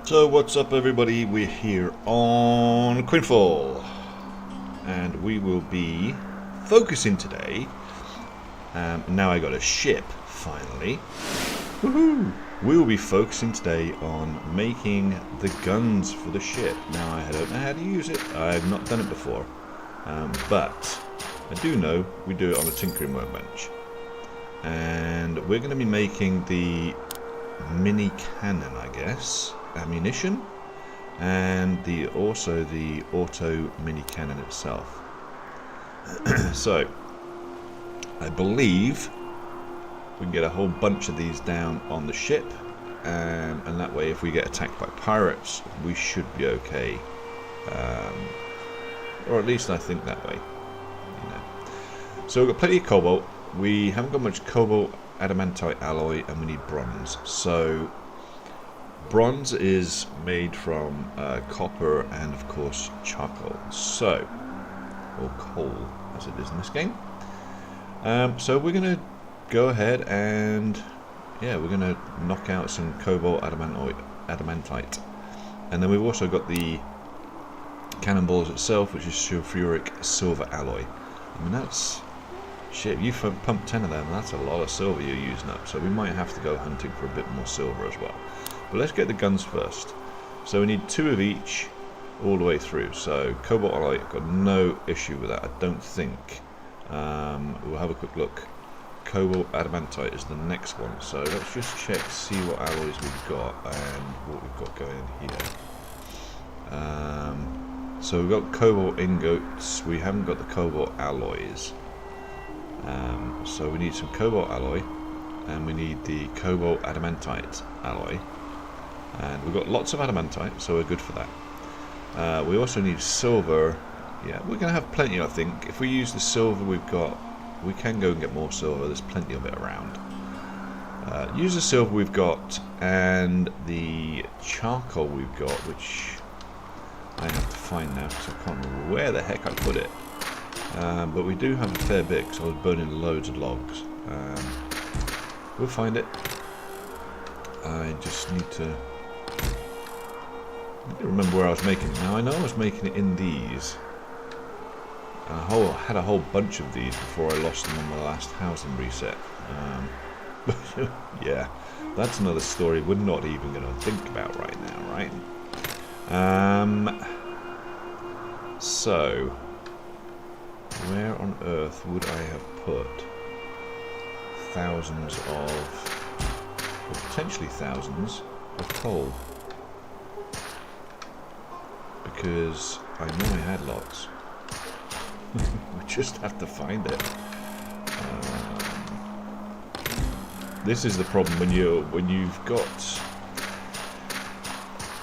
So what's up everybody, we're here on Quinfall and we will be focusing today, now I got a ship finally, woohoo! We will be focusing today on making the guns for the ship. Now I don't know how to use it, I've not done it before, but I do know we do it on a tinkering workbench. And we're going to be making the mini cannon, I guess, ammunition, and also the auto mini cannon itself. So I believe we can get a whole bunch of these down on the ship, and that way if we get attacked by pirates we should be okay, or at least I think that way, you know. So we've got plenty of cobalt. We haven't got much cobalt adamantite alloy, and we need bronze. So bronze is made from copper and of course charcoal, so, or coal as it is in this game. So we're going to go ahead and we're going to knock out some cobalt adamantite, and then we've also got the cannonballs itself, which is sulfuric silver alloy. I mean, that's shit, you pump 10 of them, that's a lot of silver you're using up, so we might have to go hunting for a bit more silver as well. But let's get the guns first. So we need 2 of each all the way through. So cobalt alloy, got no issue with that, I don't think. We'll have a quick look. Cobalt adamantite is the next one, so let's just check, see what alloys we've got and what we've got going here. So we've got cobalt ingots, we haven't got the cobalt alloys. So we need some cobalt alloy, and we need the cobalt adamantite alloy, and we've got lots of adamantite, so we're good for that. We also need silver. Yeah, we're going to have plenty, I think. If we use the silver we've got, we can go and get more silver, there's plenty of it around. Use the silver we've got, and the charcoal we've got, which I have to find now because I can't remember where the heck I put it. But we do have a fair bit, because I was burning loads of logs. We'll find it. I just need to remember where I was making it. Now I know I was making it in these. I had a whole bunch of these before I lost them on the last housing reset. Yeah, that's another story we're not even going to think about right now, right? So where on earth would I have put thousands of, or potentially thousands of coal? Because I know I had lots. We just have to find it. This is the problem when you've got.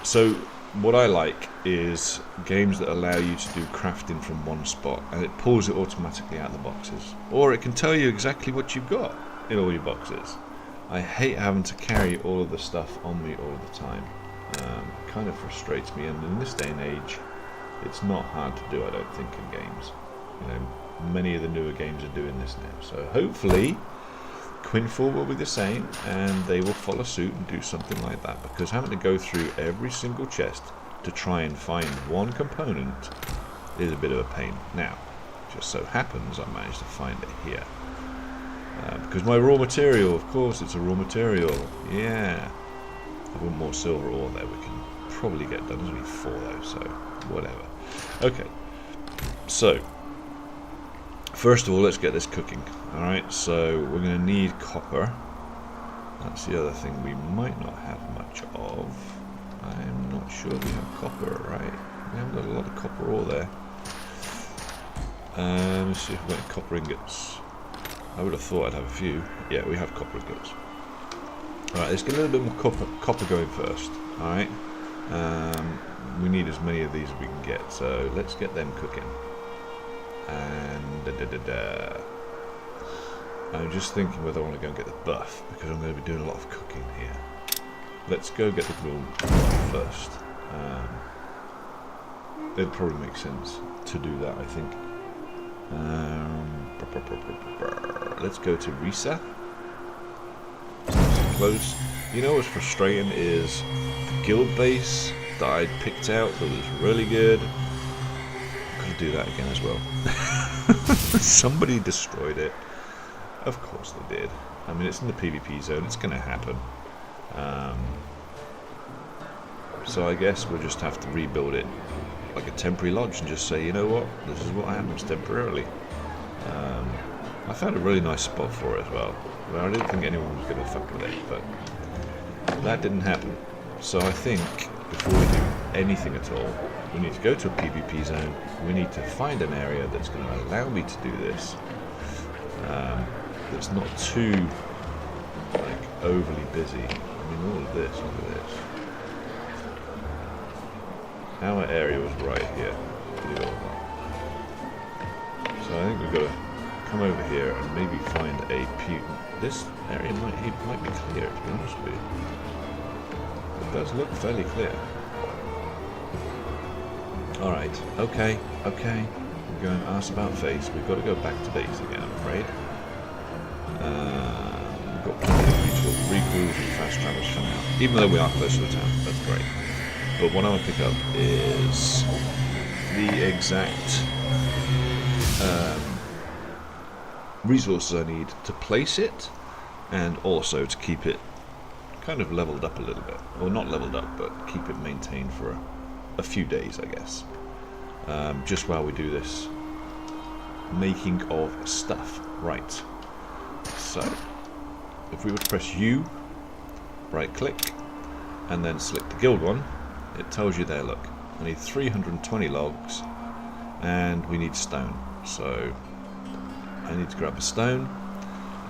So what I like is games that allow you to do crafting from one spot, and it pulls it automatically out of the boxes, or it can tell you exactly what you've got in all your boxes. I hate having to carry all of the stuff on me all the time. It kind of frustrates me, and in this day and age it's not hard to do, I don't think, in games. You know, many of the newer games are doing this now, so hopefully Quinfall will be the same, and they will follow suit and do something like that, because having to go through every single chest to try and find one component is a bit of a pain. Now, just so happens I managed to find it here, because my raw material, of course it's a raw material, yeah. I want more silver ore there, we can probably get done. There's only 4 though, so whatever. Okay, so first of all, let's get this cooking. Alright, so we're going to need copper. That's the other thing we might not have much of. I'm not sure we have copper, right? We haven't got a lot of copper ore there. Let's see if we've got any copper ingots. I would have thought I'd have a few. Yeah, we have copper ingots. Alright, let's get a little bit more copper going first. Alright. We need as many of these as we can get, so let's get them cooking. And I'm just thinking whether I want to go and get the buff, because I'm going to be doing a lot of cooking here. Let's go get the buff first. It'd probably make sense to do that, I think. Let's go to Risa. Close. You know what's frustrating is guild base that I'd picked out that was really good. I'm gonna do that again as well. Somebody destroyed it. Of course they did. I mean, it's in the PvP zone. It's gonna happen. So I guess we'll just have to rebuild it like a temporary lodge and just say, you know what, this is what happens temporarily. I found a really nice spot for it as well. I didn't think anyone was going to fuck with it, but that didn't happen. So I think before we do anything at all, we need to go to a PvP zone. We need to find an area that's going to allow me to do this. That's not too like overly busy. I mean, all of this. Look at this. Our area was right here. Believe it or not. So I think we've got to come over here and maybe find a putant. This area might be clear, to be honest with you. It does look fairly clear. Alright, okay. We're going arse about face. We've got to go back to base again, I'm afraid. We've got plenty of recruits and fast travels for now. Even though we are close to the town, that's great. But what I want to pick up is the exact resources I need to place it, and also to keep it kind of leveled up a little bit. Well, not leveled up, but keep it maintained for a few days, I guess. Just while we do this making of stuff. Right. So, if we would press U, right click, and then select the guild one, it tells you there, look, I need 320 logs, and we need stone. So, I need to grab a stone,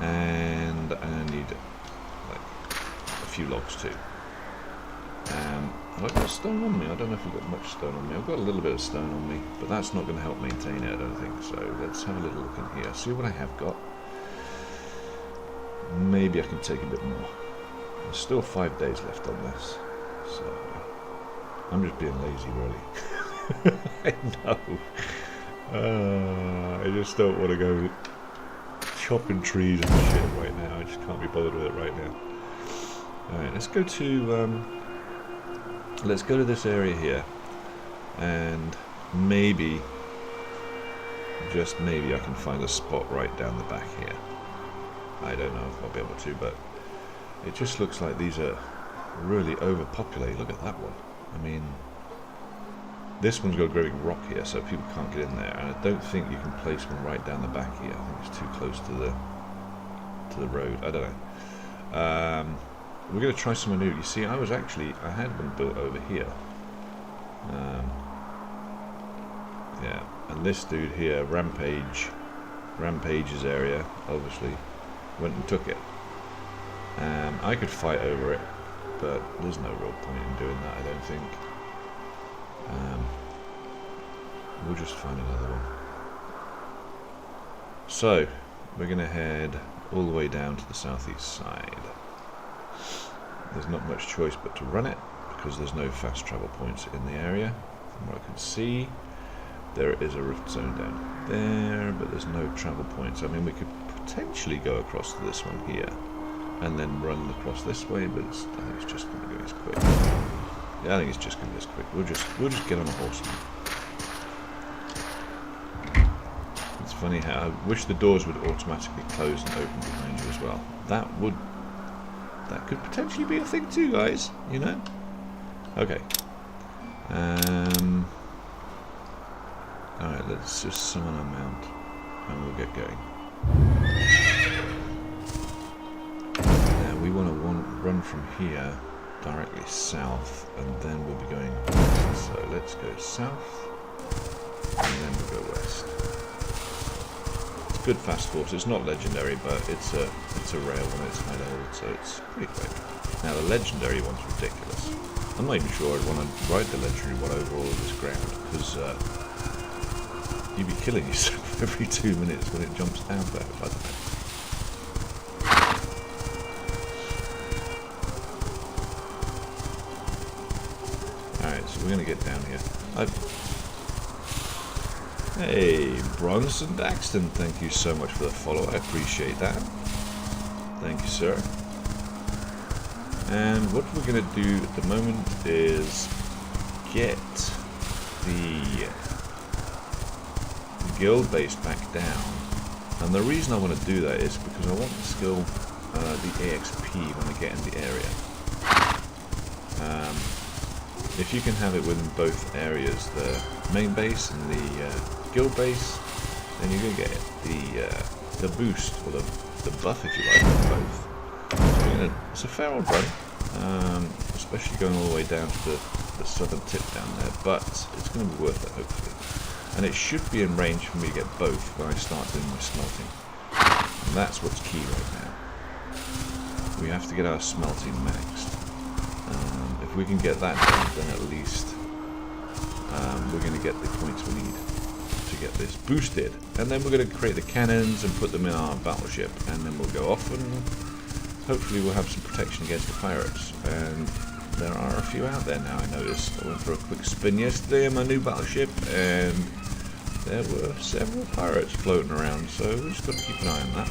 and I need like a few logs too. Have I got stone on me? I don't know if I've got much stone on me. I've got a little bit of stone on me, but that's not going to help maintain it, I don't think. So let's have a little look in here, see what I have got. Maybe I can take a bit more. There's still 5 days left on this, so I'm just being lazy, really. I know. I just don't want to go chopping trees and shit right now. I just can't be bothered with it right now. Alright, let's go to this area here, and maybe, just maybe, I can find a spot right down the back here. I don't know if I'll be able to, but it just looks like these are really overpopulated. Look at that one. I mean, this one's got a great big rock here, so people can't get in there, and I don't think you can place one right down the back here. I think it's too close to the road. I don't know. We're going to try somewhere new. You see, I had one built over here. Yeah, and this dude here, Rampage's area, obviously, went and took it. I could fight over it, but there's no real point in doing that, I don't think. We'll just find another one. So, we're going to head all the way down to the southeast side. There's not much choice but to run it, because there's no fast travel points in the area. From what I can see, there is a rift zone down there, but there's no travel points. I mean, we could potentially go across to this one here, and then run across this way, but I think it's just going to go as quick. Yeah, I think it's just going to be as quick. We'll just get on a horse. It's funny how I wish the doors would automatically close and open behind you as well. That could potentially be a thing too, guys. You know. Okay. All right. Let's just summon our mount, and we'll get going. Now we want to run from here directly south, and then we'll be going west. So let's go south, and then we'll go west. It's good fast force. It's not legendary, but it's a rare one. It's high level, so it's pretty quick. Now the legendary one's ridiculous. I'm not even sure I'd want to ride the legendary one over all of this ground, because you'd be killing yourself every 2 minutes when it jumps down there. I don't know. We're going to get down here. Hey, Bronson Daxton, thank you so much for the follow. I appreciate that. Thank you, sir. And what we're going to do at the moment is get the guild base back down. And the reason I want to do that is because I want to skill the EXP when I get in the area. If you can have it within both areas, the main base and the guild base, then you're going to get the boost, or the buff if you like, of both. So, it's a fair old run, especially going all the way down to the southern tip down there, but it's going to be worth it hopefully. And it should be in range for me to get both when I start doing my smelting. And that's what's key right now. We have to get our smelting maxed. If we can get that done, then at least we're going to get the points we need to get this boosted. And then we're going to create the cannons and put them in our battleship, and then we'll go off and hopefully we'll have some protection against the pirates. And there are a few out there now, I noticed. I went for a quick spin yesterday in my new battleship, and there were several pirates floating around, so we just got to keep an eye on that.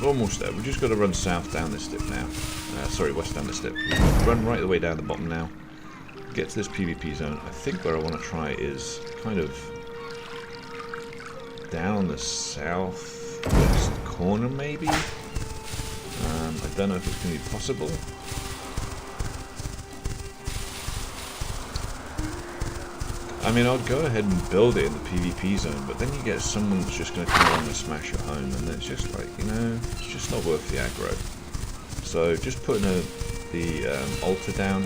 Almost there. We've just got to run south down this dip now. Sorry, west down this dip. Run right the way down the bottom now. Get to this PvP zone. I think where I want to try is kind of down the southwest corner, maybe. I don't know if it's going to be possible. I mean, I'll go ahead and build it in the PvP zone, but then you get someone that's just going to come along and smash your home, and it's just like, you know, it's just not worth the aggro. So just putting the altar down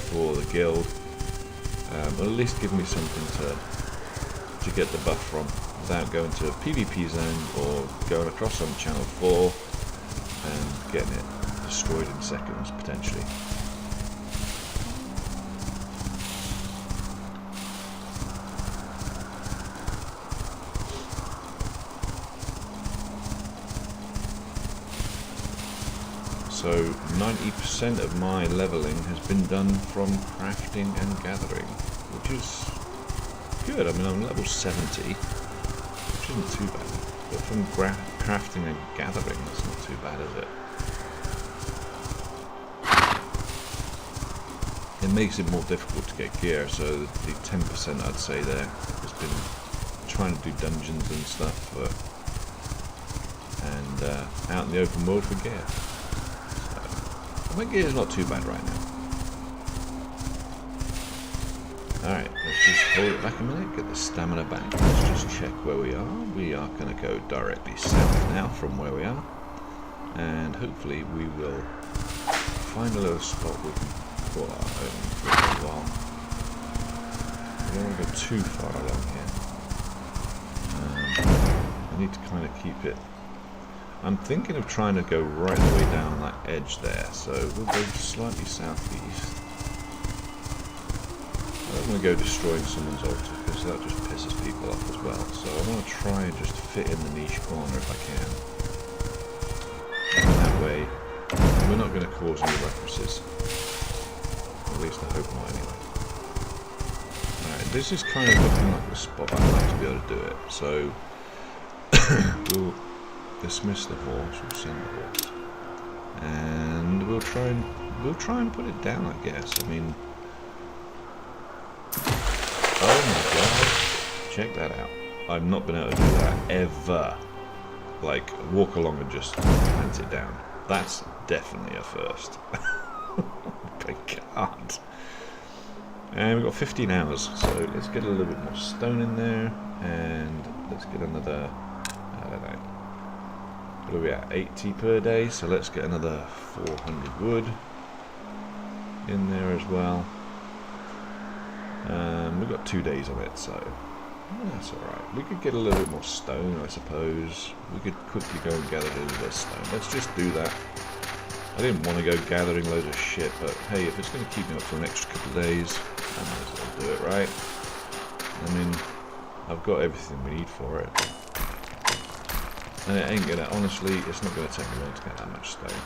for the guild will at least give me something to get the buff from without going to a PvP zone or going across on channel 4 and getting it destroyed in seconds potentially. So 90% of my leveling has been done from crafting and gathering, which is good. I mean, I'm level 70, which isn't too bad. But from crafting and gathering, that's not too bad, is it? It makes it more difficult to get gear, so the 10% I'd say there has been trying to do dungeons and stuff, and out in the open world for gear. My gear is not too bad right now. Alright, let's just hold it back a minute, get the stamina back. Let's just check where we are. We are going to go directly south now from where we are. And hopefully we will find a little spot we can call our own for a little while. We don't want to go too far along here. I need to kind of keep it. I'm thinking of trying to go right the way down that edge there, so we'll go slightly southeast. I don't want to go destroying someone's altar, because that just pisses people off as well, so I want to try and just fit in the niche corner if I can. And that way, we're not going to cause any ruckuses. At least I hope not anyway. Alright, this is kind of looking like the spot I'd like to be able to do it, so we'll dismiss the horse, we'll send the horse, and we'll try and put it down, I guess. I mean, oh my god, check that out. I've not been able to do that ever. Like, walk along and just plant it down. That's definitely a first. I can't. And we've got 15 hours, so let's get a little bit more stone in there, and let's get another, I don't know, what are we at, 80 per day, so let's get another 400 wood in there as well. We've got 2 days of it, so that's alright. We could get a little bit more stone, I suppose. We could quickly go and gather a little bit of stone. Let's just do that. I didn't want to go gathering loads of shit, but hey, if it's going to keep me up for an extra couple of days, I might as well do it, right? I mean, I've got everything we need for it. And it ain't gonna, honestly, it's not gonna take me long to get that much stone.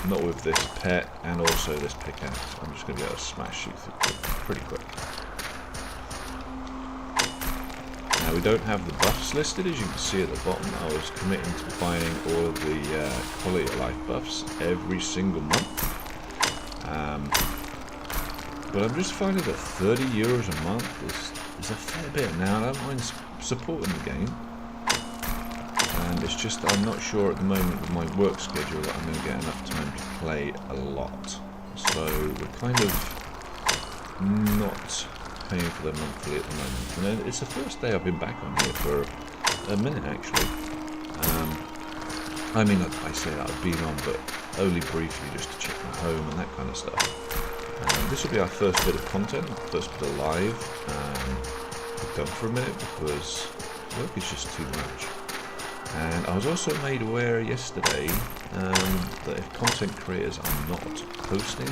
Not with this pet and also this pickaxe. I'm just gonna be able to smash you through pretty quick. Now we don't have the buffs listed, as you can see at the bottom. I was committing to buying all of the quality of life buffs every single month. But I'm just finding that €30 a month is a fair bit now. I don't mind supporting the game. And it's just I'm not sure at the moment with my work schedule that I'm going to get enough time to play a lot. So we're kind of not paying for them monthly at the moment. And then it's the first day I've been back on here for a minute actually. I mean, I say that I've been on, but only briefly just to check my home and that kind of stuff. This will be our first bit of content, first bit of live. We've done for a minute because work is just too much. And I was also made aware yesterday that if content creators are not posting,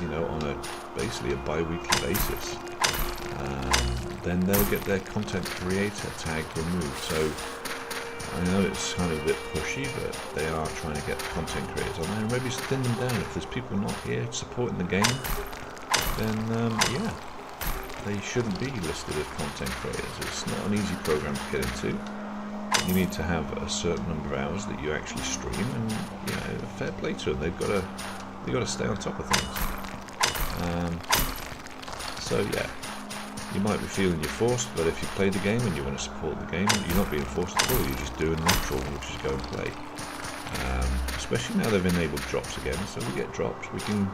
you know, on basically a bi-weekly basis, then they'll get their content creator tag removed. So I know it's kind of a bit pushy, but they are trying to get content creators on there and maybe thin them down. If there's people not here supporting the game, then yeah, they shouldn't be listed as content creators. It's not an easy program to get into. You need to have a certain number of hours that you actually stream, and you know, fair play to them. They've got to stay on top of things. So yeah, you might be feeling you're forced, but if you play the game and you want to support the game, you're not being forced at all. You're just doing natural, which is go and play. Especially now they've enabled drops again, so we get drops. We can,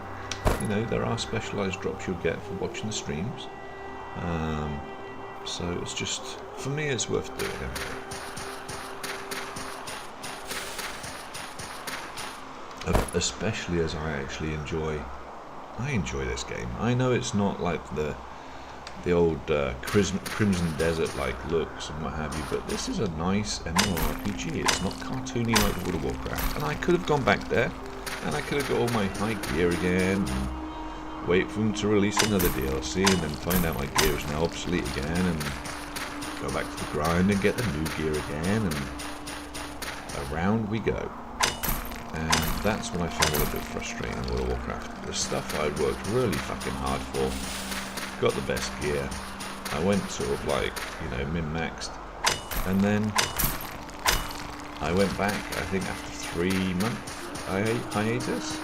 you know, there are specialised drops you'll get for watching the streams. So it's just, for me, it's worth doing anyway. Especially as I actually enjoy this game. I know it's not like the old Crimson Desert like looks and what have you, but this is a nice MMORPG. It's not cartoony like World of Warcraft. And I could have gone back there, and I could have got all my high gear again, and wait for them to release another DLC, and then find out my gear is now obsolete again, and go back to the grind and get the new gear again, and around we go. And that's what I found a little bit frustrating in World of Warcraft. The stuff I'd worked really fucking hard for, got the best gear, I went sort of like, you know, min-maxed, and then I went back, I think after 3 months hiatus,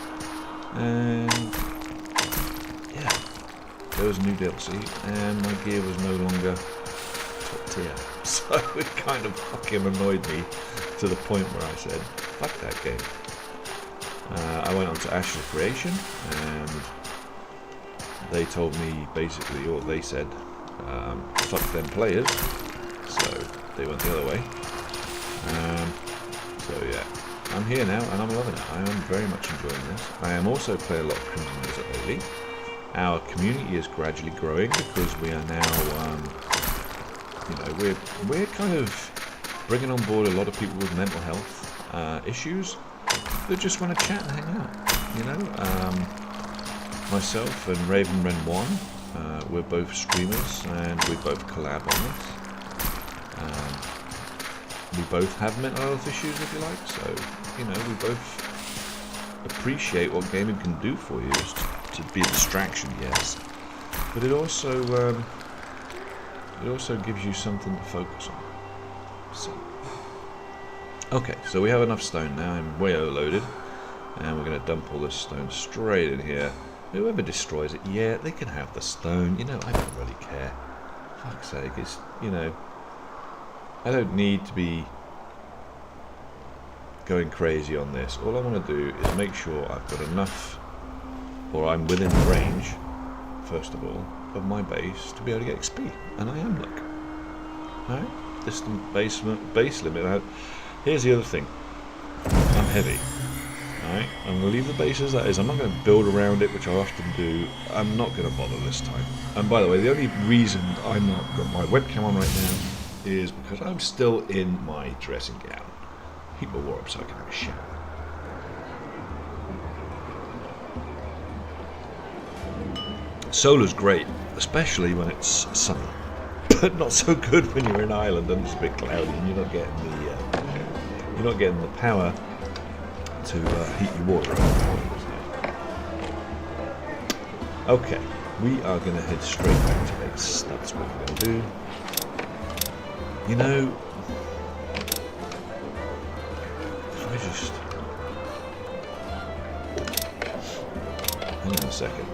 and yeah, there was a new DLC, and my gear was no longer top tier, so it kind of fucking annoyed me to the point where I said, fuck that game. I went on to Ashes of Creation, and they told me basically, or they said, fuck them players, so they went the other way. So yeah, I'm here now, and I'm loving it. I am very much enjoying this. I am also playing a lot of Crimson Desert lately. Our community is gradually growing because we are now, you know, we're kind of bringing on board a lot of people with mental health issues that just want to chat and hang out, you know. Myself and Raven Ren 1, we're both streamers, and we both collab on this. We both have mental health issues, if you like, so, you know, we both appreciate what gaming can do for you, is to be a distraction, yes, but it also gives you something to focus on. So, okay, so we have enough stone now. I'm way overloaded, and we're going to dump all this stone straight in here. Whoever destroys it, yeah, they can have the stone. You know, I don't really care. Fuck's sake, it's, you know, I don't need to be going crazy on this. All I want to do is make sure I've got enough, or I'm within range, first of all, of my base to be able to get XP, and I am, look. Alright, distant base limit. Here's the other thing. I'm heavy. Alright, I'm going to leave the base as that is. I'm not going to build around it, which I often do. I'm not going to bother this time. And by the way, the only reason I'm not got my webcam on right now is because I'm still in my dressing gown. Heat my war up so I can have a shower. Solar's great, especially when it's sunny, but not so good when you're in Ireland and it's a bit cloudy and you're not getting the power to heat your water up. Okay, we are going to head straight back to base. That's what we're going to do. You know, if I just... Hang on a second.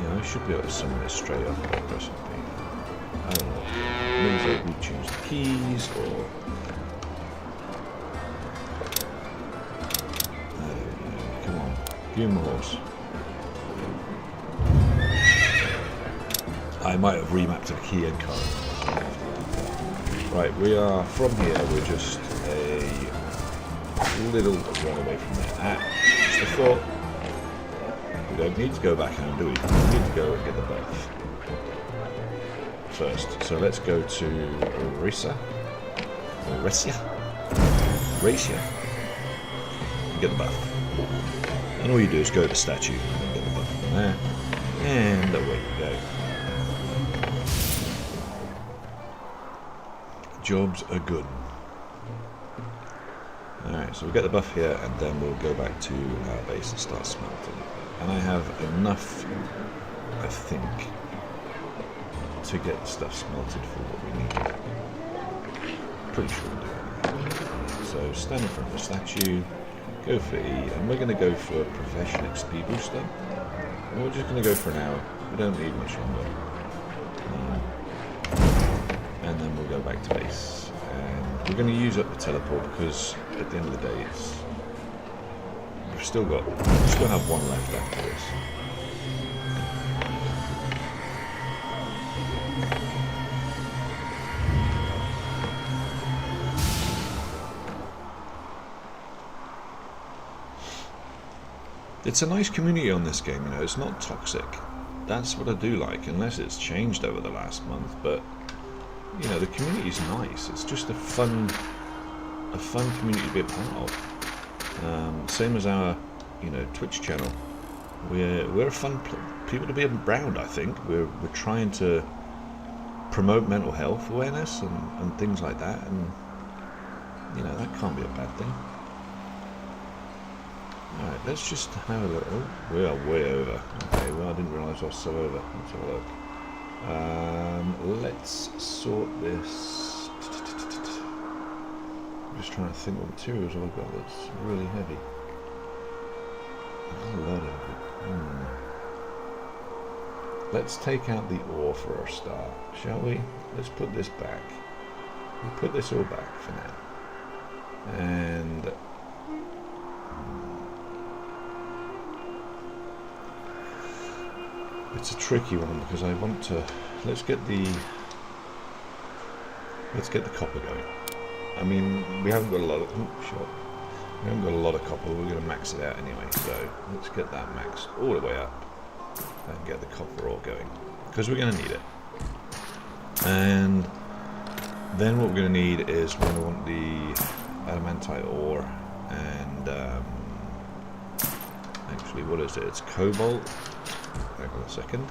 Yeah, I should be able to summon this straight up by pressing B. I don't know. Maybe if we choose the keys, or... Come on. Give him a horse. I might have remapped a key and card. Right, we are from here, we're just a little run away from there. Just a thought. We don't need to go back and do it. We need to go and get the buff first. So let's go to Racia. And get the buff. And all you do is go to the statue and get the buff from there. And away you go. Jobs are good. Alright, so we'll get the buff here and then we'll go back to our base and start smelting. And I have enough, I think, to get the stuff smelted for what we need. Pretty sure we'll do it. So stand in front of the statue, go for E, and we're going to go for Profession XP booster. And we're just going to go for an hour. We don't need much longer. And then we'll go back to base. And we're going to use up the teleport because at the end of the day, we still have one left after this. It's a nice community on this game, you know. It's not toxic. That's what I do like, unless it's changed over the last month. But you know, the community is nice. It's just a fun community to be a part of. Same as our, you know, Twitch channel. We're a fun people to be around. I think we're trying to promote mental health awareness and things like that, and you know that can't be a bad thing. All right, let's just have a look. Oh, we are way over. Okay, well I didn't realise I was so over. Let's have a look. Let's sort this. I'm just trying to think what materials I've got that's really heavy. There's a lot of it. Let's take out the ore for our start, shall we? Let's put this back. We'll put this all back for now. And it's a tricky one because I want to. Let's get the copper going. I mean, we haven't got a lot of. We haven't got a lot of copper. We're going to max it out anyway. So let's get that maxed all the way up and get the copper ore going because we're going to need it. And then what we're going to need is we're going to want the adamantite ore and actually, what is it? It's cobalt. Hang on a second.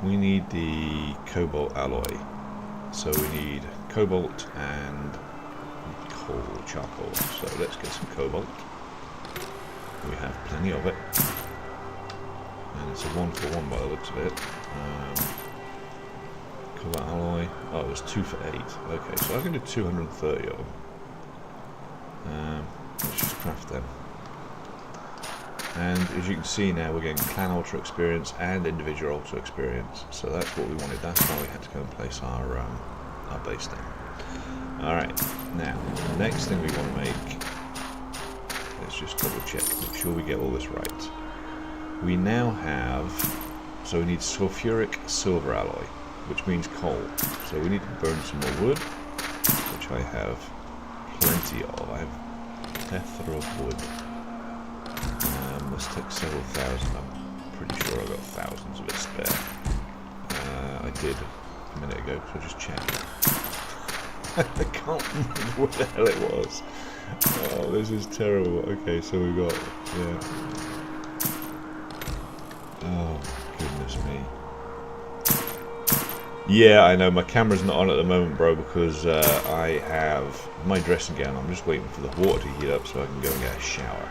We need the cobalt alloy. So we need cobalt and charcoal. So let's get some cobalt. We have plenty of it. And it's a 1-for-1 by the looks of it. Cobalt alloy. Oh, it was 2 for 8. Okay, so I can do 230 of them. Let's just craft them. And as you can see now, we're getting clan ultra experience and individual ultra experience. So that's what we wanted. That's why we had to go and place our base down. Alright, now, the next thing we want to make, let's just double check, make sure we get all this right. We now have, so we need sulfuric silver alloy, which means coal. So we need to burn some more wood, which I have plenty of. I have a plethora of wood. Let's take several thousand. I'm pretty sure I've got thousands of it spare. I did a minute ago, so I just checked. I can't remember what the hell it was. Oh, this is terrible. Okay, so we've got, yeah. Oh, goodness me. Yeah, I know, my camera's not on at the moment, bro, because I have my dressing gown. I'm just waiting for the water to heat up so I can go and get a shower.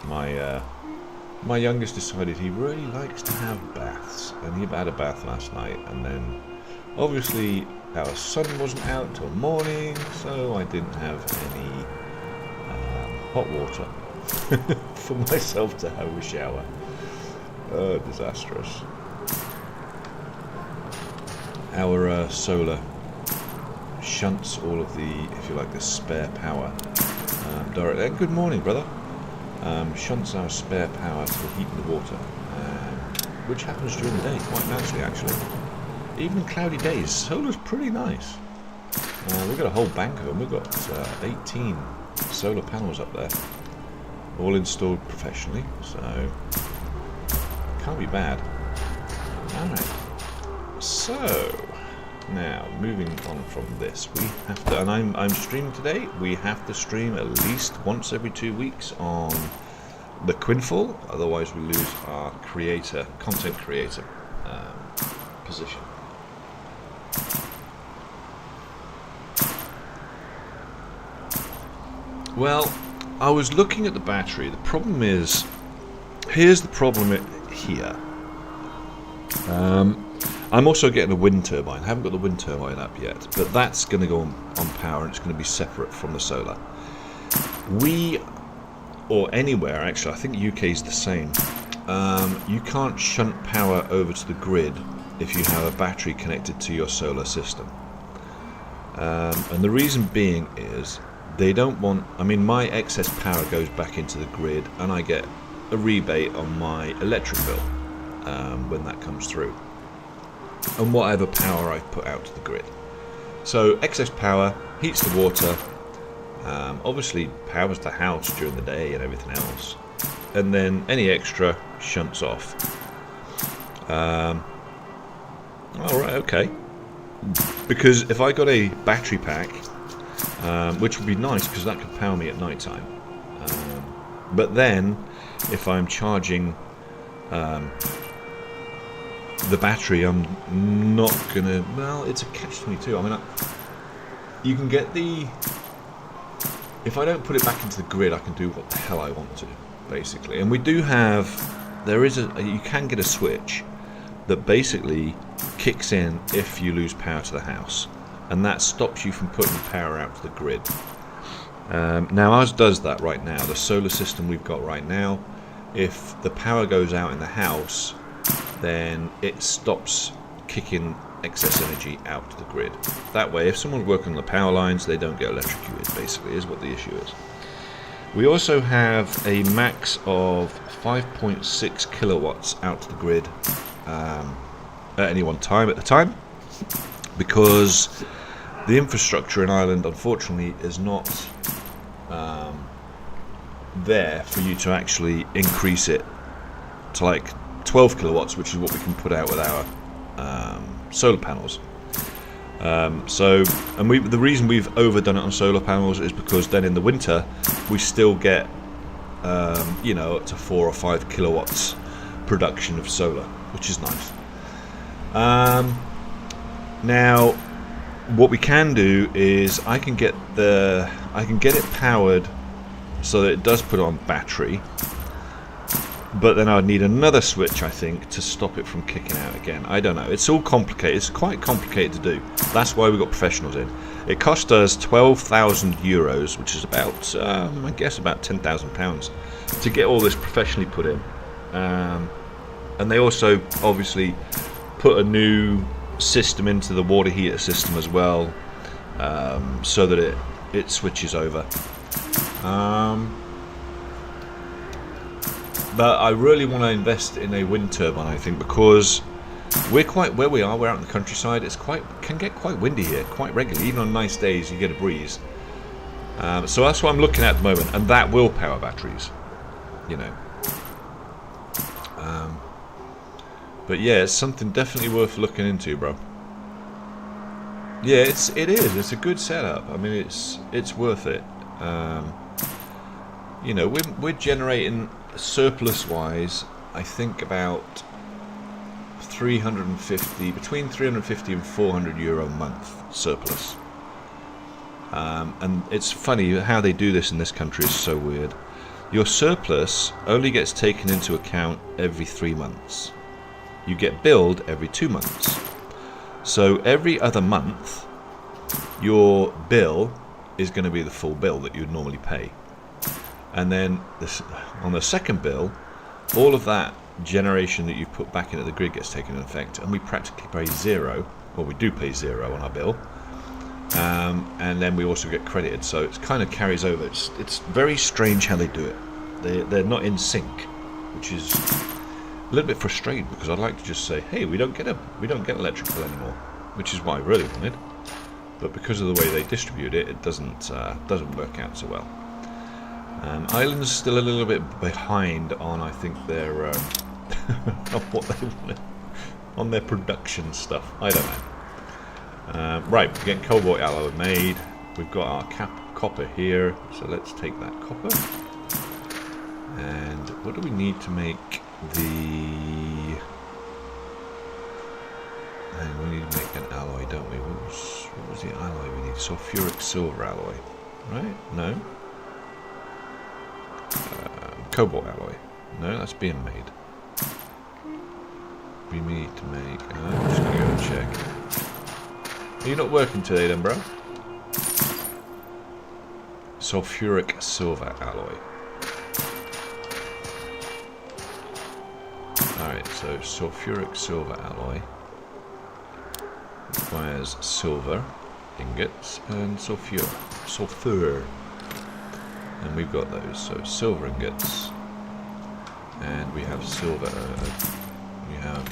my youngest decided he really likes to have baths, and he had a bath last night, and then obviously our sun wasn't out till morning, so I didn't have any hot water for myself to have a shower. Oh, disastrous. Our solar shunts all of the, if you like, the spare power directly. Good morning, brother. Shunts our spare power to heat the water, which happens during the day quite nicely, actually. Even cloudy days, solar's pretty nice. We've got a whole bank of them. We've got 18 solar panels up there, all installed professionally, so can't be bad. Alright, so now moving on from this, we have to, and I'm streaming today, we have to stream at least once every 2 weeks on the Quinfall, otherwise we lose our content creator position. Well, I was looking at the battery. The problem is, here's the problem here. I'm also getting a wind turbine. I haven't got the wind turbine up yet, but that's going to go on power, and it's going to be separate from the solar. Or anywhere actually, I think UK is the same. You can't shunt power over to the grid if you have a battery connected to your solar system. And the reason being is they don't want, I mean, my excess power goes back into the grid, and I get a rebate on my electric bill when that comes through, and whatever power I've put out to the grid. So excess power heats the water, obviously powers the house during the day and everything else, and then any extra shunts off. Alright, okay. Because if I got a battery pack, which would be nice because that could power me at night time, but then if I'm charging the battery, I'm not gonna, well, it's a catch-22. I mean, you can get the, if I don't put it back into the grid, I can do what the hell I want to, basically. And we do have, you can get a switch that basically kicks in if you lose power to the house, and that stops you from putting power out to the grid. Now ours does that right now. The solar system we've got right now, if the power goes out in the house, then it stops kicking excess energy out to the grid. That way, if someone's working on the power lines, they don't get electrocuted, basically, is what the issue is. We also have a max of 5.6 kilowatts out to the grid at any one time at the time, because the infrastructure in Ireland, unfortunately, is not there for you to actually increase it to like 12 kilowatts, which is what we can put out with our solar panels. The reason we've overdone it on solar panels is because then in the winter we still get up to 4 or 5 kilowatts production of solar, which is nice. Now what we can do is I can get it powered so that it does put on battery, but then I'd need another switch, I think, to stop it from kicking out again. I don't know. It's all complicated. It's quite complicated to do. That's why we got professionals in. It cost us 12,000 euros, which is about, I guess, about £10,000 to get all this professionally put in. And they also, obviously, put a new system into the water heater system as well, so that it switches over. But I really want to invest in a wind turbine, I think, because we're out in the countryside. Can get quite windy here, quite regularly. Even on nice days, you get a breeze. So that's what I'm looking at the moment, and that will power batteries, But yeah, it's something definitely worth looking into, bro. Yeah, it is. It's a good setup. I mean, it's worth it. We're generating surplus-wise, I think about between 350 and 400 euro a month surplus. And it's funny how they do this in this country is so weird. Your surplus only gets taken into account every 3 months. You get billed every 2 months. So every other month, your bill is going to be the full bill that you'd normally pay. And then on the second bill, all of that generation that you've put back into the grid gets taken into effect, and we practically pay zero, or we do pay zero on our bill. And then we also get credited, so it kind of carries over. It's very strange how they do it. They're not in sync, which is a little bit frustrating, because I'd like to just say, hey, we don't get electric bill anymore, which is what I really wanted. But because of the way they distribute it, it doesn't work out so well. Ireland's still a little bit behind on, I think, their what they want on their production stuff. I don't know. Right, we're getting cobalt alloy made. We've got our copper here, so let's take that copper. And what do we need to make the? And we need to make an alloy, don't we? What was the alloy we need? Sulfuric silver alloy, right? No. Cobalt alloy. No, that's being made. We need to make. I'm just gonna go and check. Are you not working today, then, bro? Sulfuric silver alloy. Alright, so sulfuric silver alloy requires silver ingots and sulfur. And we've got those, so silver ingots, and we have silver, we have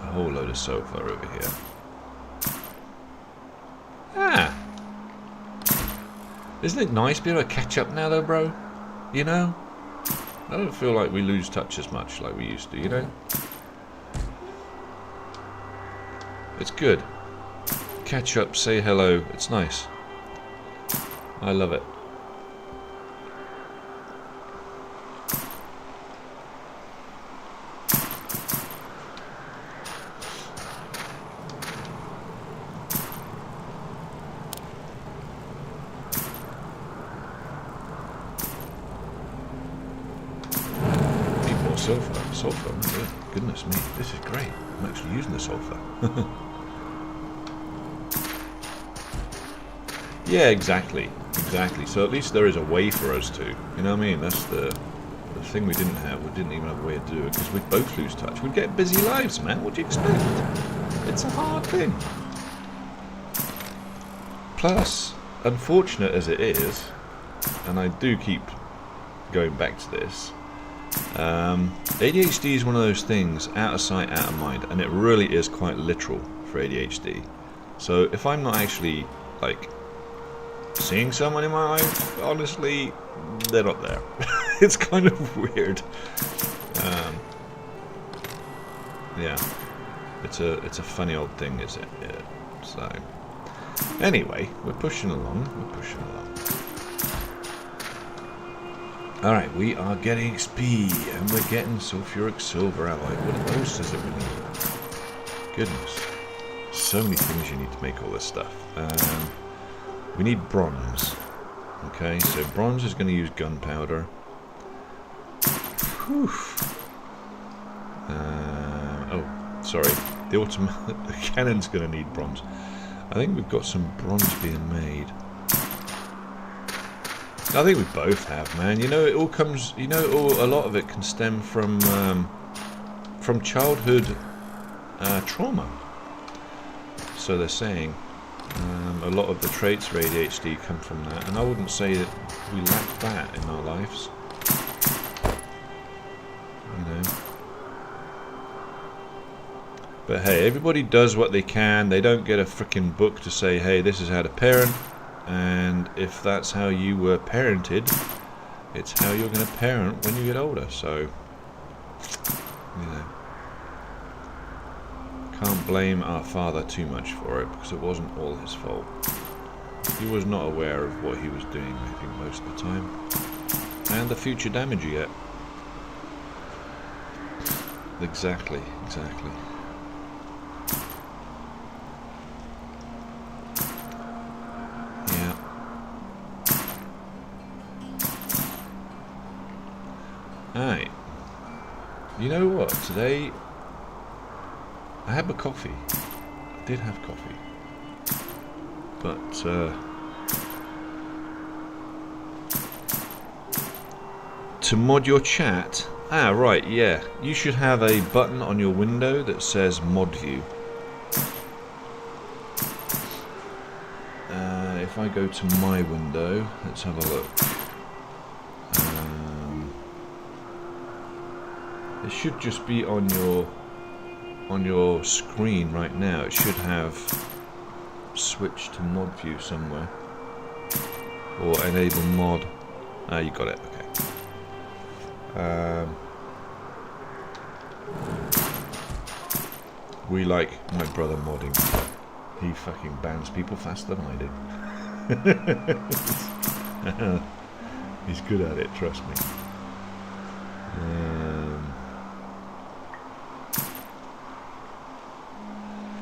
a whole load of sulfur over here. Ah! Isn't it nice to be able to catch up now though, bro? You know? I don't feel like we lose touch as much like we used to, you know? It's good. Catch up, say hello, it's nice. I love it. Sulfur, goodness me, this is great. I'm actually using the sulfur. Yeah, exactly. So at least there is a way for us to, you know what I mean? That's the thing we didn't have. We didn't even have a way to do it, because we'd both lose touch. We'd get busy lives, man. What do you expect? It's a hard thing. Plus, unfortunate as it is, and I do keep going back to this, ADHD is one of those things, out of sight, out of mind, and it really is quite literal for ADHD. So if I'm not actually, like, seeing someone in my life, honestly, they're not there. It's kind of weird. Yeah, it's a funny old thing, is it? Yeah. So, anyway, we're pushing along. Alright, we are getting XP, and we're getting sulfuric silver alloy. What else does it we need? Goodness. So many things you need to make all this stuff. We need bronze. Okay, so bronze is going to use gunpowder. Whew. Oh, sorry. The cannon's going to need bronze. I think we've got some bronze being made. I think we both have, man. You know, it all comes. You know, a lot of it can stem from childhood trauma. So they're saying a lot of the traits for ADHD come from that, and I wouldn't say that we lack that in our lives. You know. But hey, everybody does what they can. They don't get a freaking book to say, hey, this is how to parent. And if that's how you were parented, it's how you're going to parent when you get older. So, you know, can't blame our father too much for it, because it wasn't all his fault. He was not aware of what he was doing, I think, most of the time. And the future damage you get. Exactly. Alright. You know what? Today I had my coffee. I did have coffee. But to mod your chat, right, yeah, you should have a button on your window that says mod view. If I go to my window, let's have a look. It should just be on your screen right now. It should have switched to mod view somewhere, or enable mod. You got it. Okay. We like my brother modding. He fucking bans people faster than I do. He's good at it, trust me.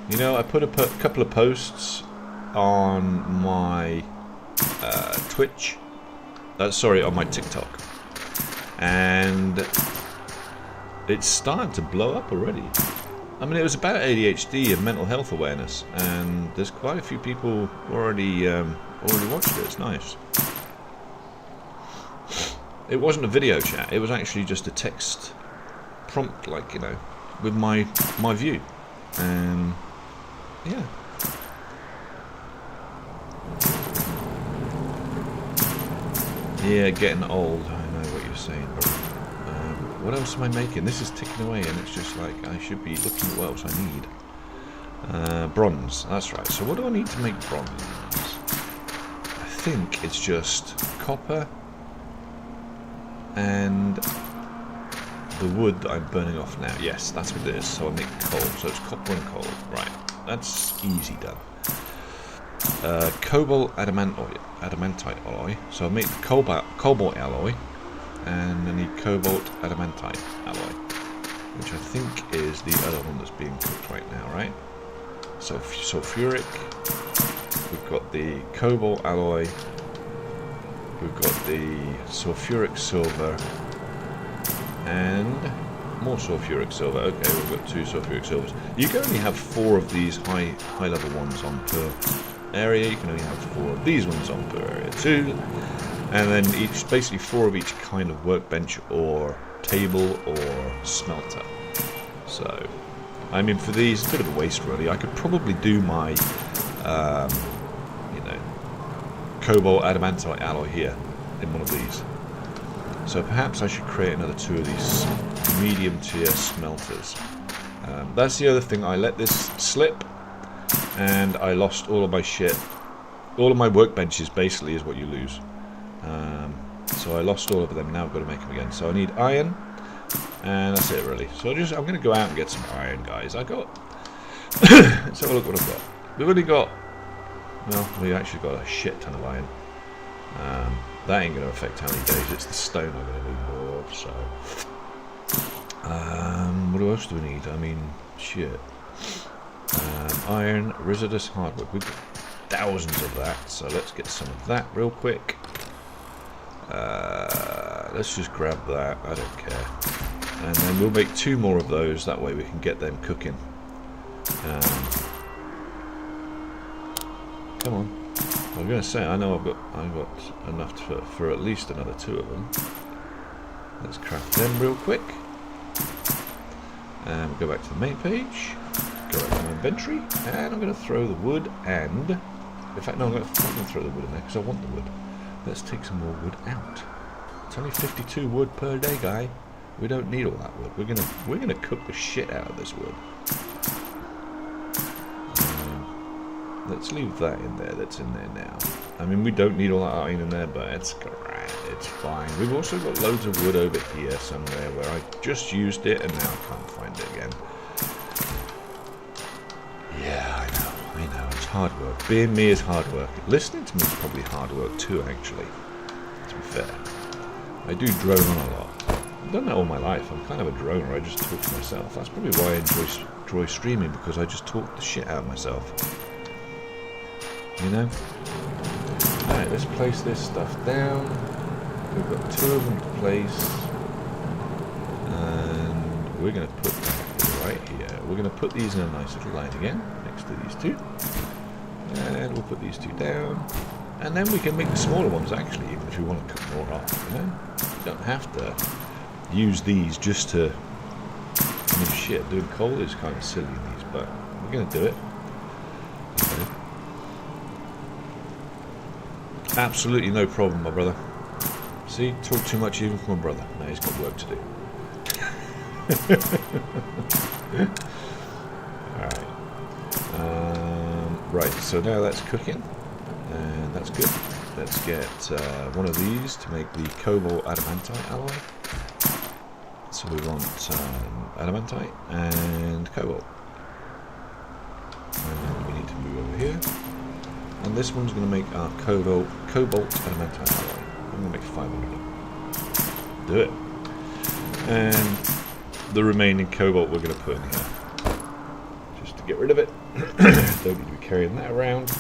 You know, I put a couple of posts on my Twitch. Sorry, on my TikTok. And it's starting to blow up already. I mean, it was about ADHD and mental health awareness, and there's quite a few people already watched it. It's nice. It wasn't a video chat. It was actually just a text prompt, like, you know, with my view, and yeah. Yeah, getting old. I know what you're saying, but what else am I making? This is ticking away, and it's just like I should be looking at what else I need. Bronze. That's right. So what do I need to make bronze? I think it's just copper and the wood that I'm burning off now. Yes, that's what it is. So I make coal. So it's copper and coal. Right. That's easy done. Cobalt adamantite alloy. So I make cobalt alloy. And I need cobalt adamantite alloy, which I think is the other one that's being cooked right now, right? So sulfuric, we've got the cobalt alloy, we've got the sulfuric silver, and more sulfuric silver. Okay, we've got 2 sulfuric silvers. You can only have 4 of these high level ones on per area. You can only have 4 of these ones on per area too. And then basically 4 of each kind of workbench or table or smelter. So, I mean, for these, a bit of a waste really. I could probably do my, you know, cobalt adamantite alloy here in one of these. So perhaps I should create another 2 of these medium tier smelters. That's the other thing. I let this slip, and I lost all of my shit. All of my workbenches basically is what you lose. So I lost all of them. Now I've got to make them again. So I need iron, and that's it really. So I'm going to go out and get some iron, guys. Let's have a look what I've got. We've only got, well, we actually got a shit ton of iron. That ain't going to affect how many days. It's the stone I'm going to need more of. So what else do we need? I mean, shit. Iron, residus hardwood. We've got thousands of that. So let's get some of that real quick. Let's just grab that, I don't care. And then we'll make 2 more of those, that way we can get them cooking. Come on. I was going to say, I know I've got enough for at least another 2 of them. Let's craft them real quick. And we'll go back to the main page. Go back to my inventory. And I'm going to throw the wood and... In fact, no, I'm not going to throw the wood in there because I want the wood. Let's take some more wood out. It's only 52 wood per day, guy. We don't need all that wood. We're gonna cook the shit out of this wood. Let's leave that in there. That's in there now. I mean, we don't need all that iron in there, but it's great. It's fine. We've also got loads of wood over here somewhere where I just used it and now I can't find it again. Yeah, I know. It's hard work. Being me is hard work. Listening to me is probably hard work too, actually. To be fair. I do drone on a lot. I've done that all my life. I'm kind of a droner. I just talk to myself. That's probably why I enjoy streaming, because I just talk the shit out of myself. You know? Alright, let's place this stuff down. We've got 2 of them to place. we're going to put right here. We're going to put these in a nice little line again, next to these two. And we'll put these two down. And then we can make the smaller ones, actually, even if we want to cook more up, you know? You don't have to use these just to... I mean, shit, doing coal is kind of silly in these, but we're going to do it. Okay. Absolutely no problem, my brother. See, talk too much even for my brother. Now he's got work to do. Alright. Right, so now that's cooking. And that's good. Let's get one of these to make the cobalt adamantite alloy. So we want adamantite and cobalt. And we need to move over here. And this one's going to make our cobalt adamantite alloy. I'm going to make 500 of them. Do it. And the remaining cobalt we're going to put in here. Just to get rid of it. Don't need to be carrying that around.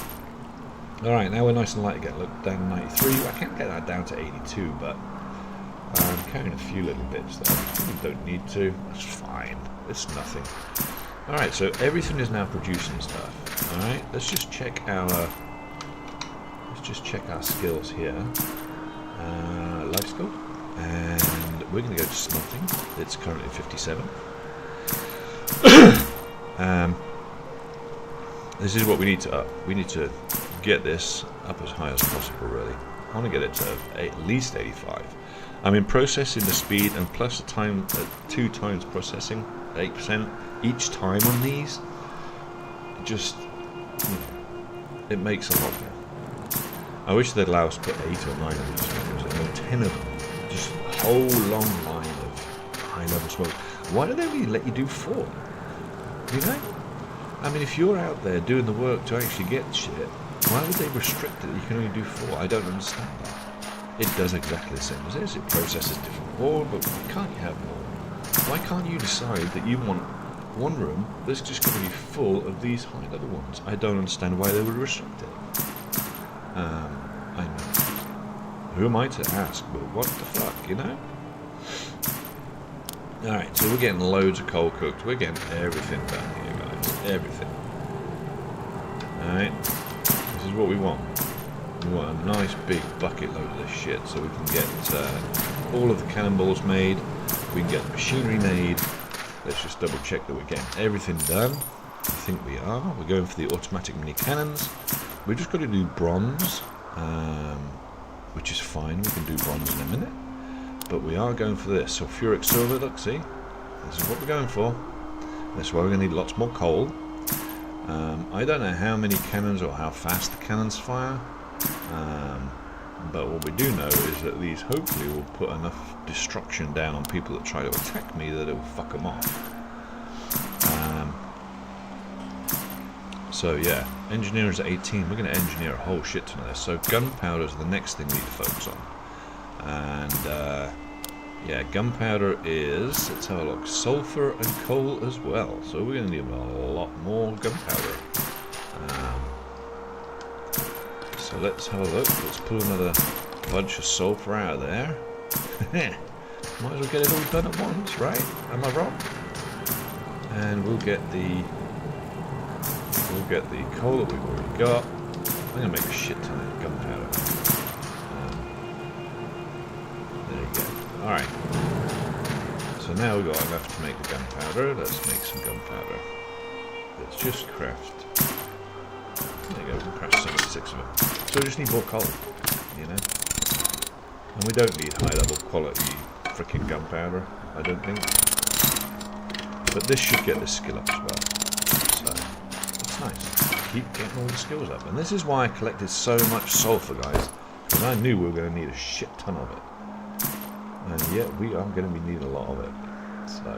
Alright, now we're nice and light again. Look, down to 93. I can't get that down to 82, but I'm carrying a few little bits there. We don't need to. That's fine. It's nothing. Alright, so everything is now producing stuff. Alright, let's just check our skills here. Life skill. And we're going to go to smelting. It's currently 57. This is what we need to up. We need to get this up as high as possible, really. I want to get it to at least 85. I mean, processing the speed and plus the time, 2 times processing, 8% each time on these, just, you know, it makes a lot more. I wish they'd allow us to put 8 or 9 of these smokers, and then 10 of them. Just a whole long line of high-level smokers. Why do they really let you do 4? You know? I mean, if you're out there doing the work to actually get shit, why would they restrict it that you can only do 4? I don't understand that. It does exactly the same as this. It processes different ore, but why can't you have more? Why can't you decide that you want one room that's just going to be full of these high-level ones? I don't understand why they would restrict it. I mean, who am I to ask? But what the fuck, you know? Alright, so we're getting loads of coal cooked. We're getting everything done here, guys. Everything. Alright. This is what we want. We want a nice big bucket load of this shit so we can get all of the cannonballs made. We can get the machinery made. Let's just double check that we're getting everything done. I think we are. We're going for the automatic mini cannons. We've just got to do bronze, which is fine. We can do bronze in a minute. But we are going for this. Sulfuric silver, look, see? This is what we're going for. That's why we're going to need lots more coal. I don't know how many cannons or how fast the cannons fire. But what we do know is that these hopefully will put enough destruction down on people that try to attack me that it will fuck them off. So yeah, engineer is at 18. We're going to engineer a whole shit ton of this. So gunpowder is the next thing we need to focus on. And yeah, gunpowder is, let's have a look, sulfur and coal as well. So we're going to need a lot more gunpowder. So let's have a look. Let's pull another bunch of sulfur out of there. Might as well get it all done at once, right? Am I wrong? And we'll get the coal that we've already got. I'm going to make a shit ton of gunpowder. There you go. Alright. So now we've got enough to make the gunpowder. Let's make some gunpowder. Let's just craft. There you go, we can craft 76 of them. So we just need more coal, you know? And we don't need high level quality frickin' gunpowder, I don't think. But this should get this skill up as well. So, it's nice. Keep getting all the skills up. And this is why I collected so much sulfur, guys. Because I knew we were going to need a shit ton of it. And yet we are going to be needing a lot of it. So,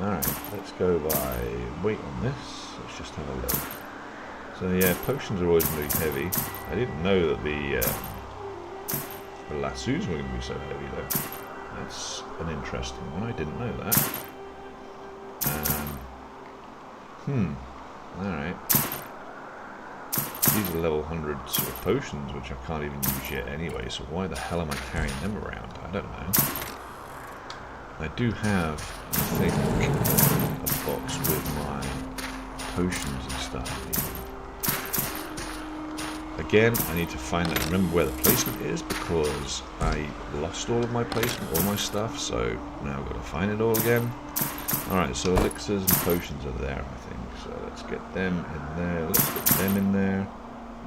alright, let's go by weight on this. Let's just have a look. So yeah, potions are always really heavy. I didn't know that the lassos were going to be so heavy though. That's an interesting one. I didn't know that. Alright. These are level 100 sort of potions, which I can't even use yet anyway, so why the hell am I carrying them around? I don't know. I do have, I think, a box with my potions and stuff. Again, I need to find and remember where the placement is because I lost all of my placement, all my stuff, so now I've got to find it all again. Alright, so elixirs and potions are there, I think. So let's get them in there, let's get them in there.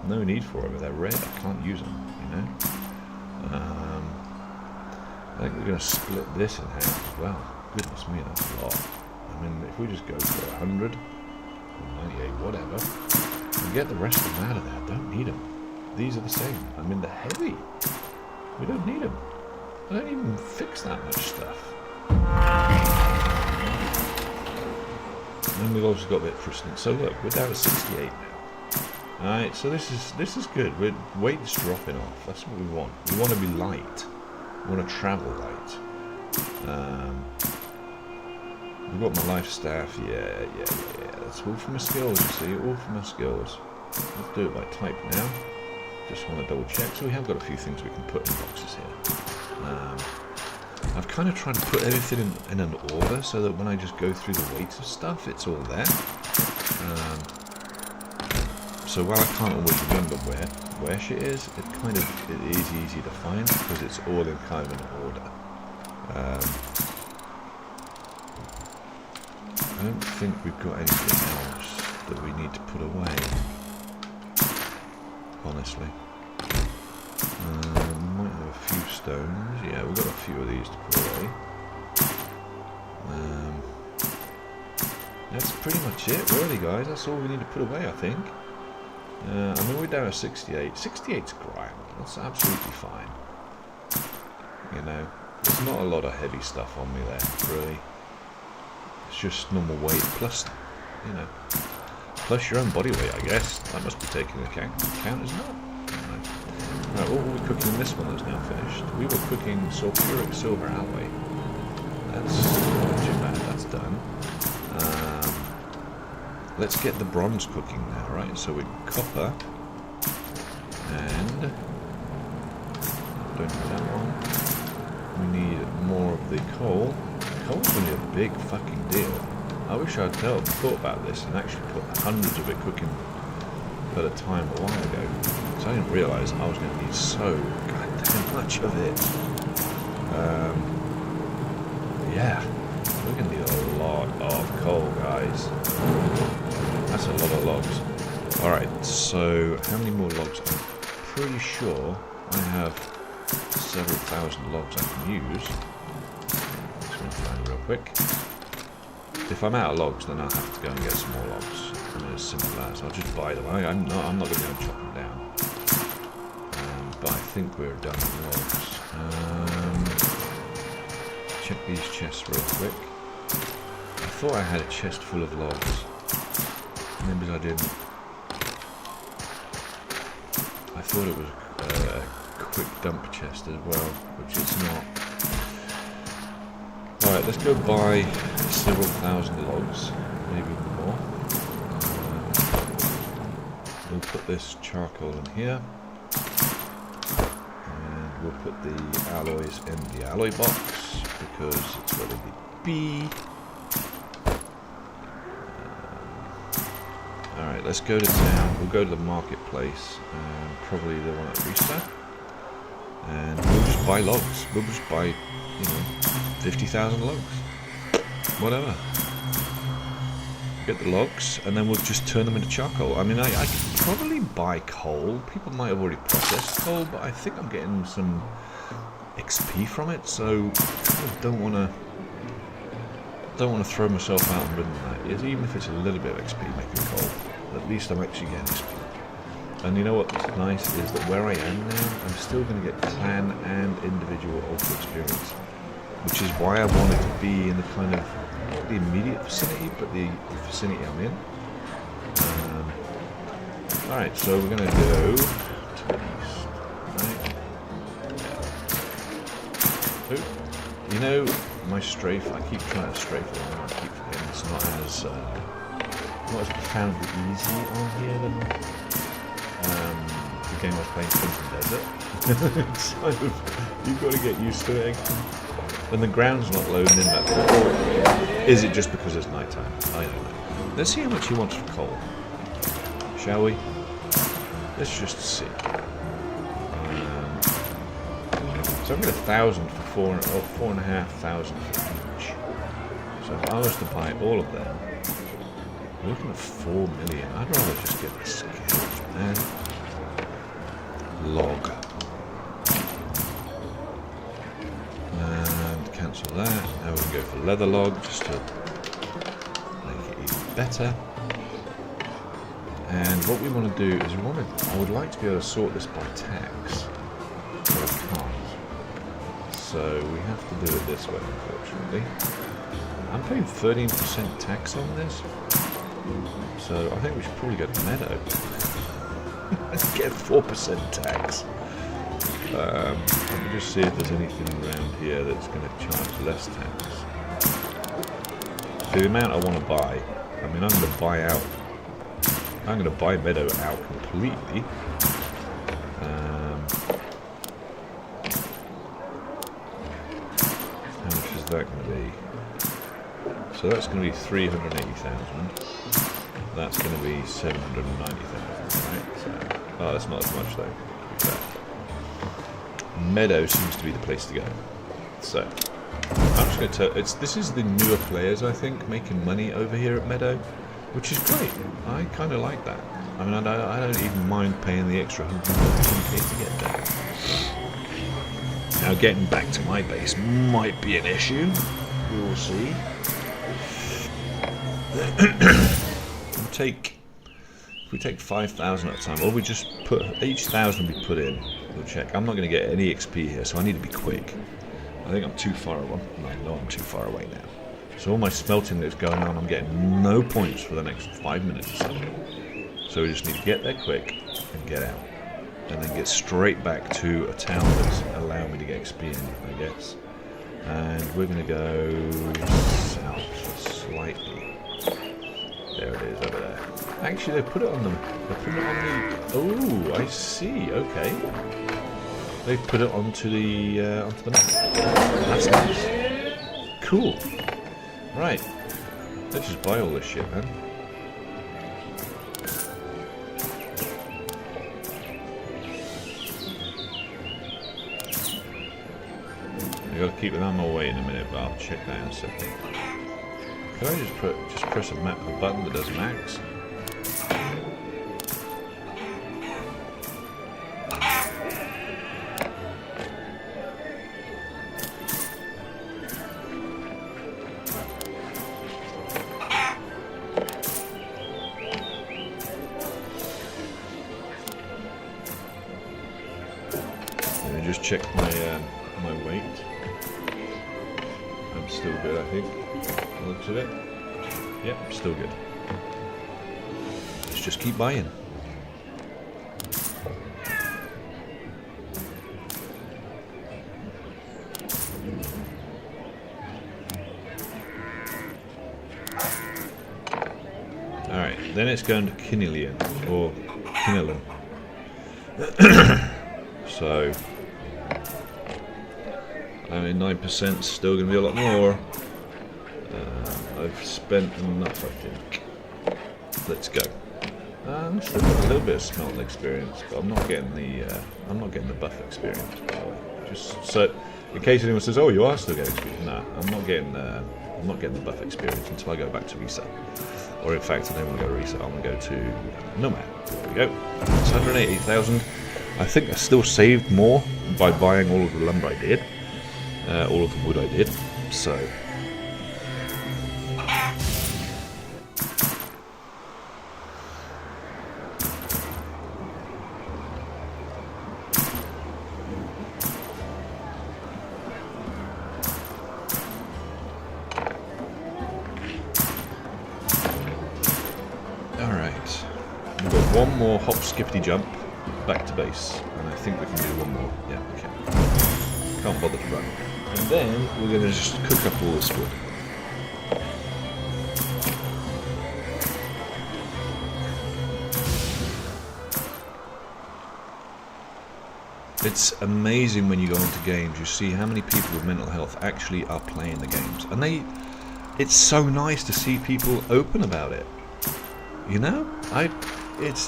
No need for them, they're red, I can't use them, you know. I think we're going to split this in half as well. Goodness me, that's a lot. I mean, if we just go for 100, or 98, whatever, and get the rest of them out of there, don't need them. These are the same. I mean, they're heavy. We don't need them. I don't even fix that much stuff. And then we've also got a bit of precedence. So look, we're down to 68 now. Alright, so this is good. Weight's dropping off. That's what we want. We want to be light. We want to travel light. We've got my life staff. Yeah. That's all for my skills, you see. All for my skills. Let's do it by type now. Just want to double check. So we have got a few things we can put in boxes here. I've kind of tried to put everything in an order so that when I just go through the weights of stuff, it's all there. So while I can't always remember where shit is, it is easy to find because it's all in kind of an order. I don't think we've got anything else that we need to put away, honestly. Might have a few stones. Yeah, we've got a few of these to put away. That's pretty much it, really, guys. That's all we need to put away, I think. I mean, we're down to 68. 68's grand. That's absolutely fine. You know, there's not a lot of heavy stuff on me there, really. It's just normal weight plus, you know, plus your own body weight, I guess. That must be taken into account, isn't it? Right, what were we cooking in this one that's now finished? We were cooking sulfuric silver alloy. That's not too bad, that's done. Let's get the bronze cooking now, right? So we're copper and don't need that one. We need more of the coal. Coal's going to be a big fucking deal. I wish I'd thought about this and actually put hundreds of it cooking at a time a while ago. So I didn't realise I was going to need so goddamn much of it. Yeah, we're going to need a lot of coal, guys. That's a lot of logs. Alright, so how many more logs? I'm pretty sure I have several thousand logs I can use. Just want to find real quick. If I'm out of logs, then I'll have to go and get some more logs. I mean, it's simple as I'll just buy them. I'm not going to go and chop them down. But I think we're done with logs. Check these chests real quick. I thought I had a chest full of logs. Maybe I didn't. I thought it was a quick dump chest as well, which it's not. Alright, let's go buy several thousand logs, maybe more. We'll put this charcoal in here. And we'll put the alloys in the alloy box, because it's where they need to be. Alright, let's go to town. We'll go to the marketplace, and probably the one at Rista. And we'll just buy logs. We'll just buy, you know, 50,000 logs. Whatever. Get the logs, and then we'll just turn them into charcoal. I mean, I could probably buy coal. People might have already processed coal, but I think I'm getting some XP from it, so I don't want to throw myself out and run that. Even if it's a little bit of XP making coal, at least I'm actually getting XP. And you know what's nice is that where I am now, I'm still going to get clan and individual ultra experience, which is why I wanted to be in the kind of, not the immediate vicinity, but the vicinity I'm in. Alright, so we're going to go to the east, right? Oh, you know, my strafe, I keep trying to strafe along, I keep forgetting it's not as profoundly easy on here than the game I was playing Crimson Desert. It's kind of, you've got to get used to it. And the ground's not loading in that. Or is it just because it's night time? I don't know. Let's see how much he wants for coal. Shall we? Let's just see. So I've got 1,000 for 4,500 for each. So if I was to buy all of them, we're looking at 4 million. I'd rather just get the skills, man. Log. And cancel that. Now we can go for leather log just to make it even better. And what we want to do is I would like to be able to sort this by tax. But I can't. So we have to do it this way, unfortunately. I'm paying 13% tax on this. So I think we should probably go to Meadow. Let's get 4% tax. Let me just see if there's anything around here that's going to charge less tax. For the amount I want to buy, I mean, I'm going to buy Meadow out completely. How much is that going to be? So that's going to be 380,000. That's going to be 790,000, right? So, oh, that's not as much though. Meadow seems to be the place to go. So I'm just going to tell. This is the newer players, I think, making money over here at Meadow, which is great. I kind of like that. I mean, I don't even mind paying the extra 150k to get there. Now, getting back to my base might be an issue. We will see. If we take 5,000 at a time, or we just put each 1,000 we put in, we'll check. I'm not going to get any XP here, so I need to be quick. I think I'm too far away. I know I'm too far away now. So all my smelting that's going on, I'm getting no points for the next 5 minutes or so. So we just need to get there quick and get out. And then get straight back to a town that's allowing me to get XP in, I guess. And we're going to go south slightly. There it is, over there. Actually, they put it on the... Oh, I see. Okay. They put it onto the map. That's nice. Cool. Right. Let's just buy all this shit, man. I gotta keep them on my way in a minute, but I'll check that in a second. Can I just press a button that does max? Let me just check my weight. I'm still good, I think. Looks of it. Yep, still good. Let's just keep buying. Alright, then it's going to Kinillian, or Kinillan. So, I mean, 9% is still going to be a lot more. I've spent enough, I think. Let's go. I'm still got a little bit of smelting experience, but I'm not getting the buff experience. By the way, just so in case anyone says, "Oh, you are still getting experience," no, I'm not getting the buff experience until I go back to reset. Or in fact, I don't want to go to reset. I want to go to Nomad. There we go. It's 188,000. I think I still saved more by buying all of the lumber I did, all of the wood I did. So. One more hop skippity jump back to base, and I think we can do one more. Yeah, okay. Can't bother to run. And then we're going to just cook up all this wood. It's amazing when you go into games, you see how many people with mental health actually are playing the games. And it's so nice to see people open about it. You know? It's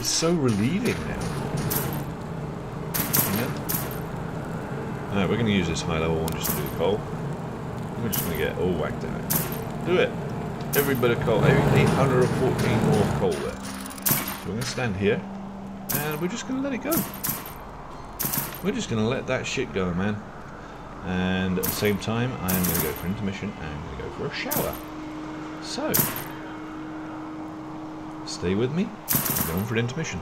so relieving now. You know? Alright, we're going to use this high level one just to do the coal. We're just going to get all whacked out. Do it! Every bit of coal, 814 more coal there. So we're going to stand here. And we're just going to let it go. We're just going to let that shit go, man. And at the same time, I am going to go for intermission and I'm going to go for a shower. So, stay with me. I'm going for an intermission.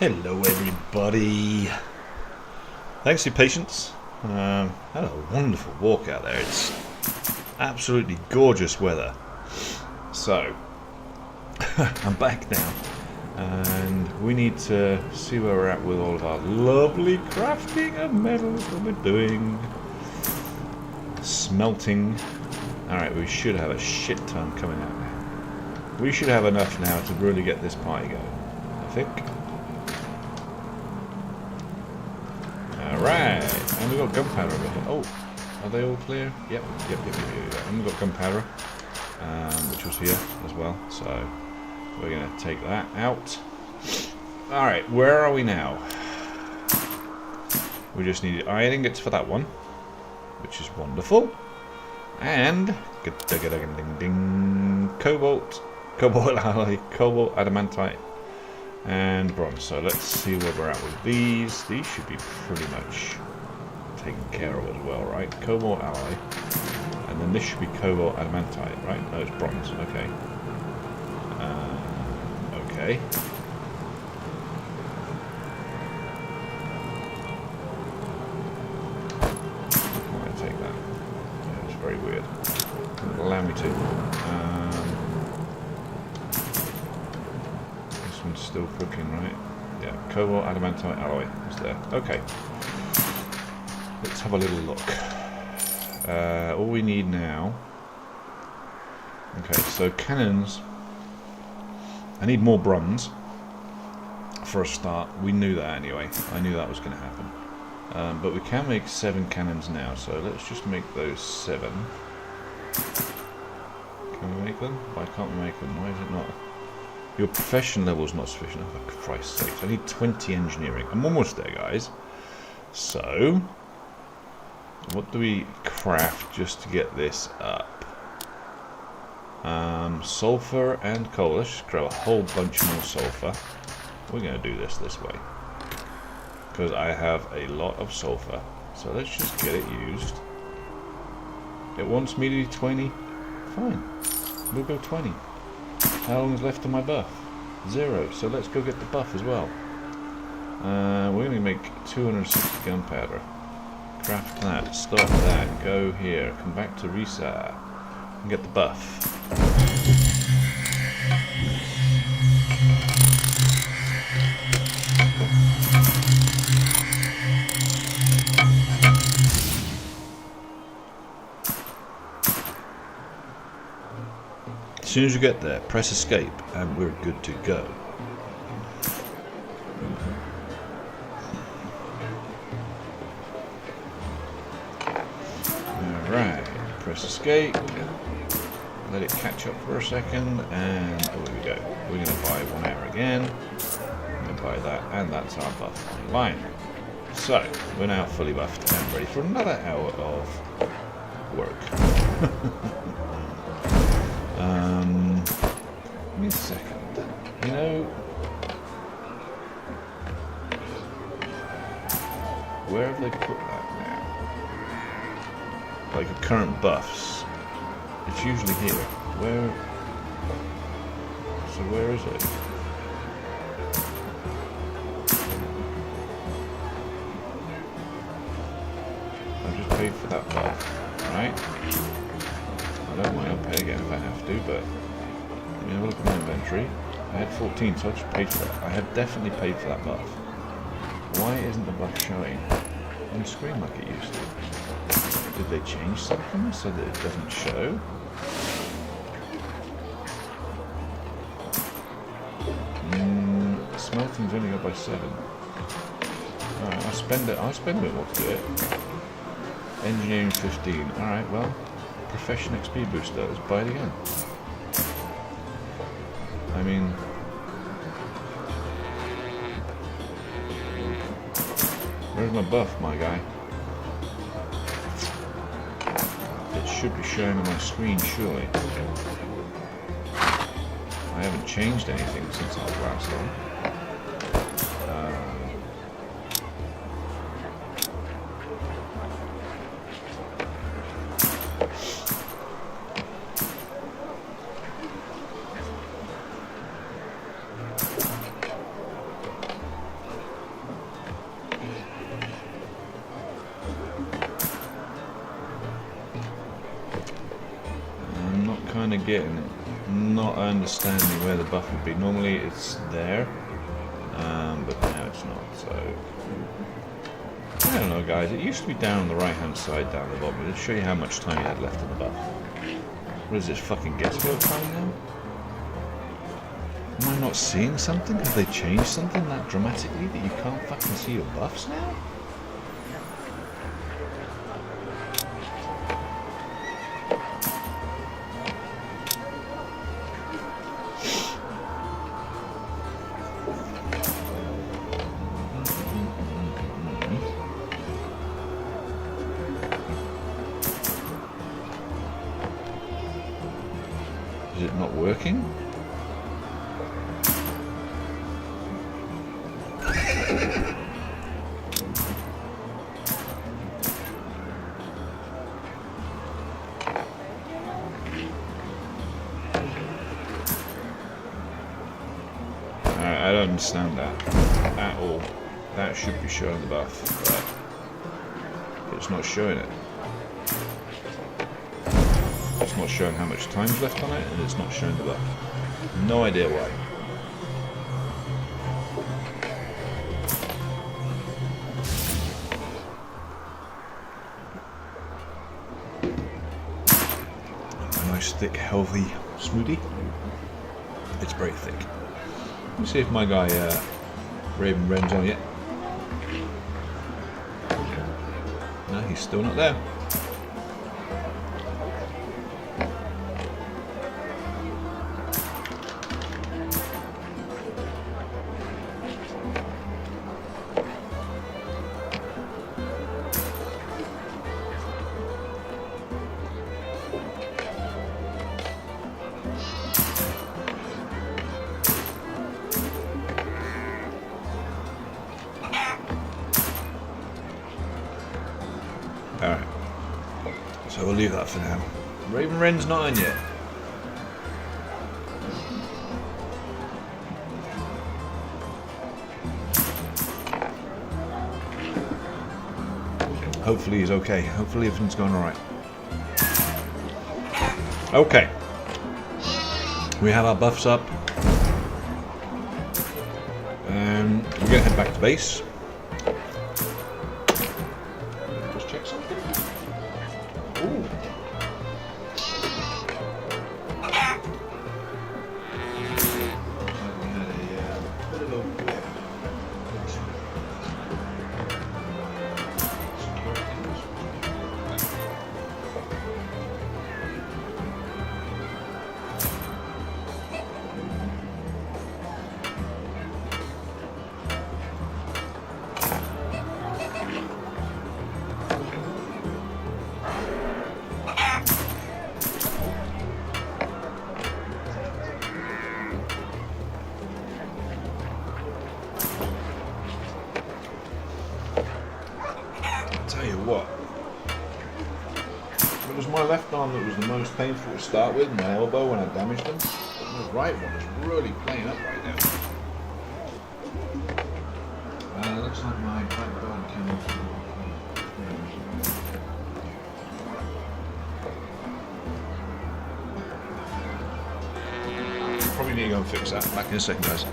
Hello everybody. Thanks for your patience. Had a wonderful walk out there. It's absolutely gorgeous weather. So, I'm back now. And we need to see where we're at with all of our lovely crafting of metals that we're doing. Smelting. Alright, we should have a shit ton coming out now. We should have enough now to really get this party going, I think. Alright, and we've got gunpowder over here. Oh, are they all clear? Yep. And we've got gunpowder, which was here as well, so we're going to take that out. Alright, where are we now? We just need iron ingots for that one, which is wonderful. And cobalt alloy, cobalt, adamantite, and bronze. So let's see where we're at with these. These should be pretty much taken care of as well, right? Cobalt alloy, and then this should be cobalt adamantite, right? No, it's bronze. Okay. Okay. I'm gonna take that. Yeah, it's very weird. Doesn't allow me to. This one's still cooking, right? Yeah, cobalt adamantite alloy is there. Okay. Let's have a little look. All we need now. Okay, so cannons. I need more bronze for a start. We knew that anyway. I knew that was going to happen. But we can make 7 cannons now, so let's just make those 7. Can we make them? Why can't we make them? Why is it not? Your profession level is not sufficient. Oh, for Christ's sake. I need 20 engineering. I'm almost there, guys. So, what do we craft just to get this up? Sulfur and coal. Let's just grow a whole bunch more sulfur. We're going to do this way, because I have a lot of sulfur. So let's just get it used. It wants me to do 20. Fine. We'll go 20. How long is left on my buff? 0. So let's go get the buff as well. We're going to make 260 gunpowder. Craft that. Stop that. Go here. Come back to reset. And get the buff. As soon as you get there, press escape and we're good to go. Alright, press escape, let it catch up for a second, and there we go. We're going to buy 1 hour again. We're going to buy that, and that's our buff online. So, we're now fully buffed and ready for another hour of work. Give me a second. You know, where have they put that now? Like the current buffs. It's usually here. Where? So where is it? I've just paid for that buff, right? I don't mind, I'll pay again if I have to, but let me have a look at my inventory. I had 14, so I just paid for that. I have definitely paid for that buff. Why isn't the buff showing on screen like it used to? Did they change something so that it doesn't show? Smelting's only up by 7. Alright, I'll spend a bit more to do it. Engineering 15. Alright, well, profession XP booster. Let's buy it again. I mean, where's my buff, my guy? It should be showing on my screen, surely. I haven't changed anything since I was last on. again not understanding where the buff would be. Normally it's there, but now it's not, so... I don't know, guys. It used to be down on the right-hand side, down the bottom. It'll show you how much time you had left in the buff. What is this, fucking guesswork time now? Am I not seeing something? Have they changed something that dramatically that you can't fucking see your buffs now? Is it not working? I don't understand that at all. That should be showing the buff, but it's not showing it. It's not showing how much time's left on it, and it's not showing the buff. No idea why. A nice thick, healthy smoothie. It's very thick. Let me see if my guy Raven Wren's on yet. No, he's still not there. Alright, so we'll leave that for now. Raven Wren's not on yet. Hopefully he's okay. Hopefully everything's going alright. Okay. We have our buffs up. We're going to head back to base. Check something. Ooh. Tell you what, it was my left arm that was the most painful to start with, my elbow when I damaged them, but my right one is really playing up right now. Looks like my backbone came off. Probably need to go and fix that. Back in a second, guys.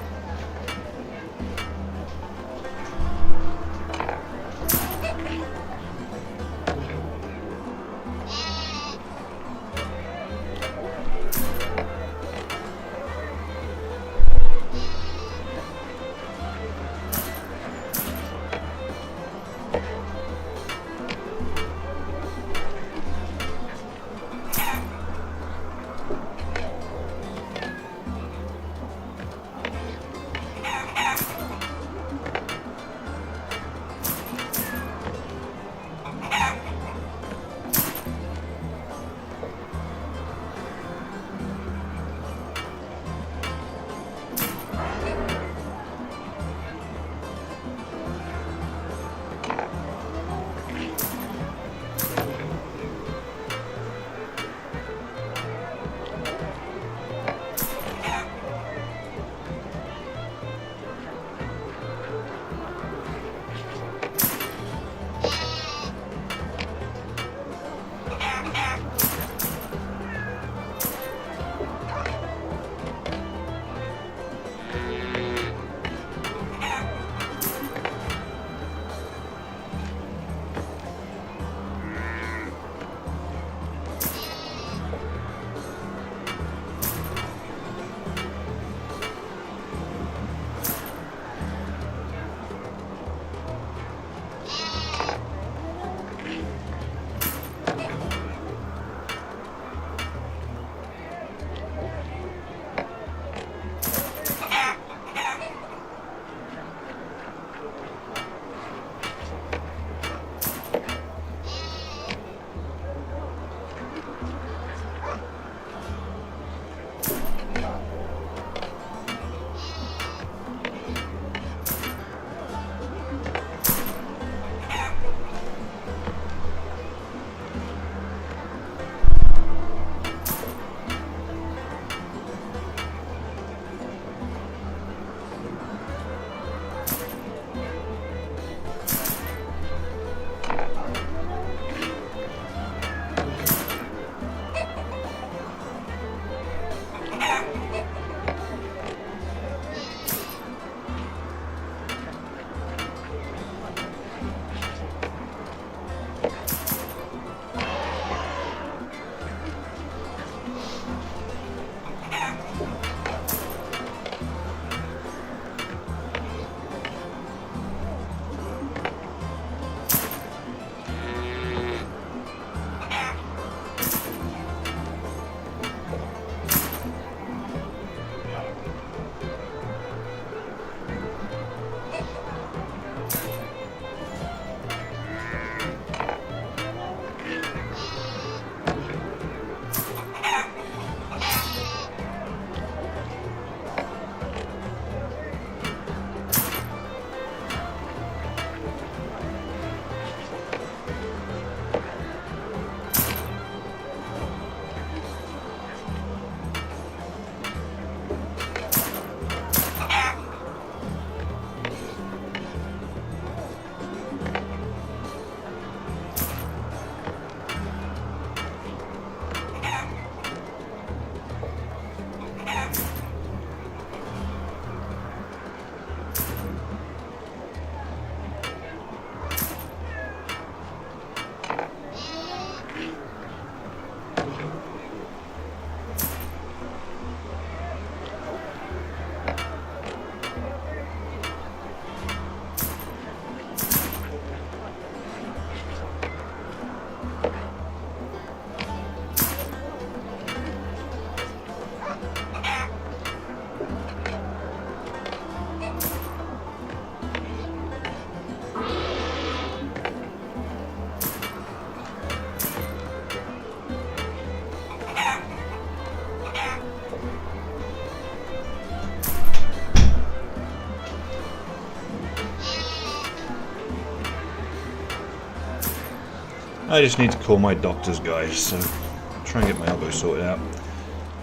I just need to call my doctors, guys, so I'll try and get my elbow sorted out.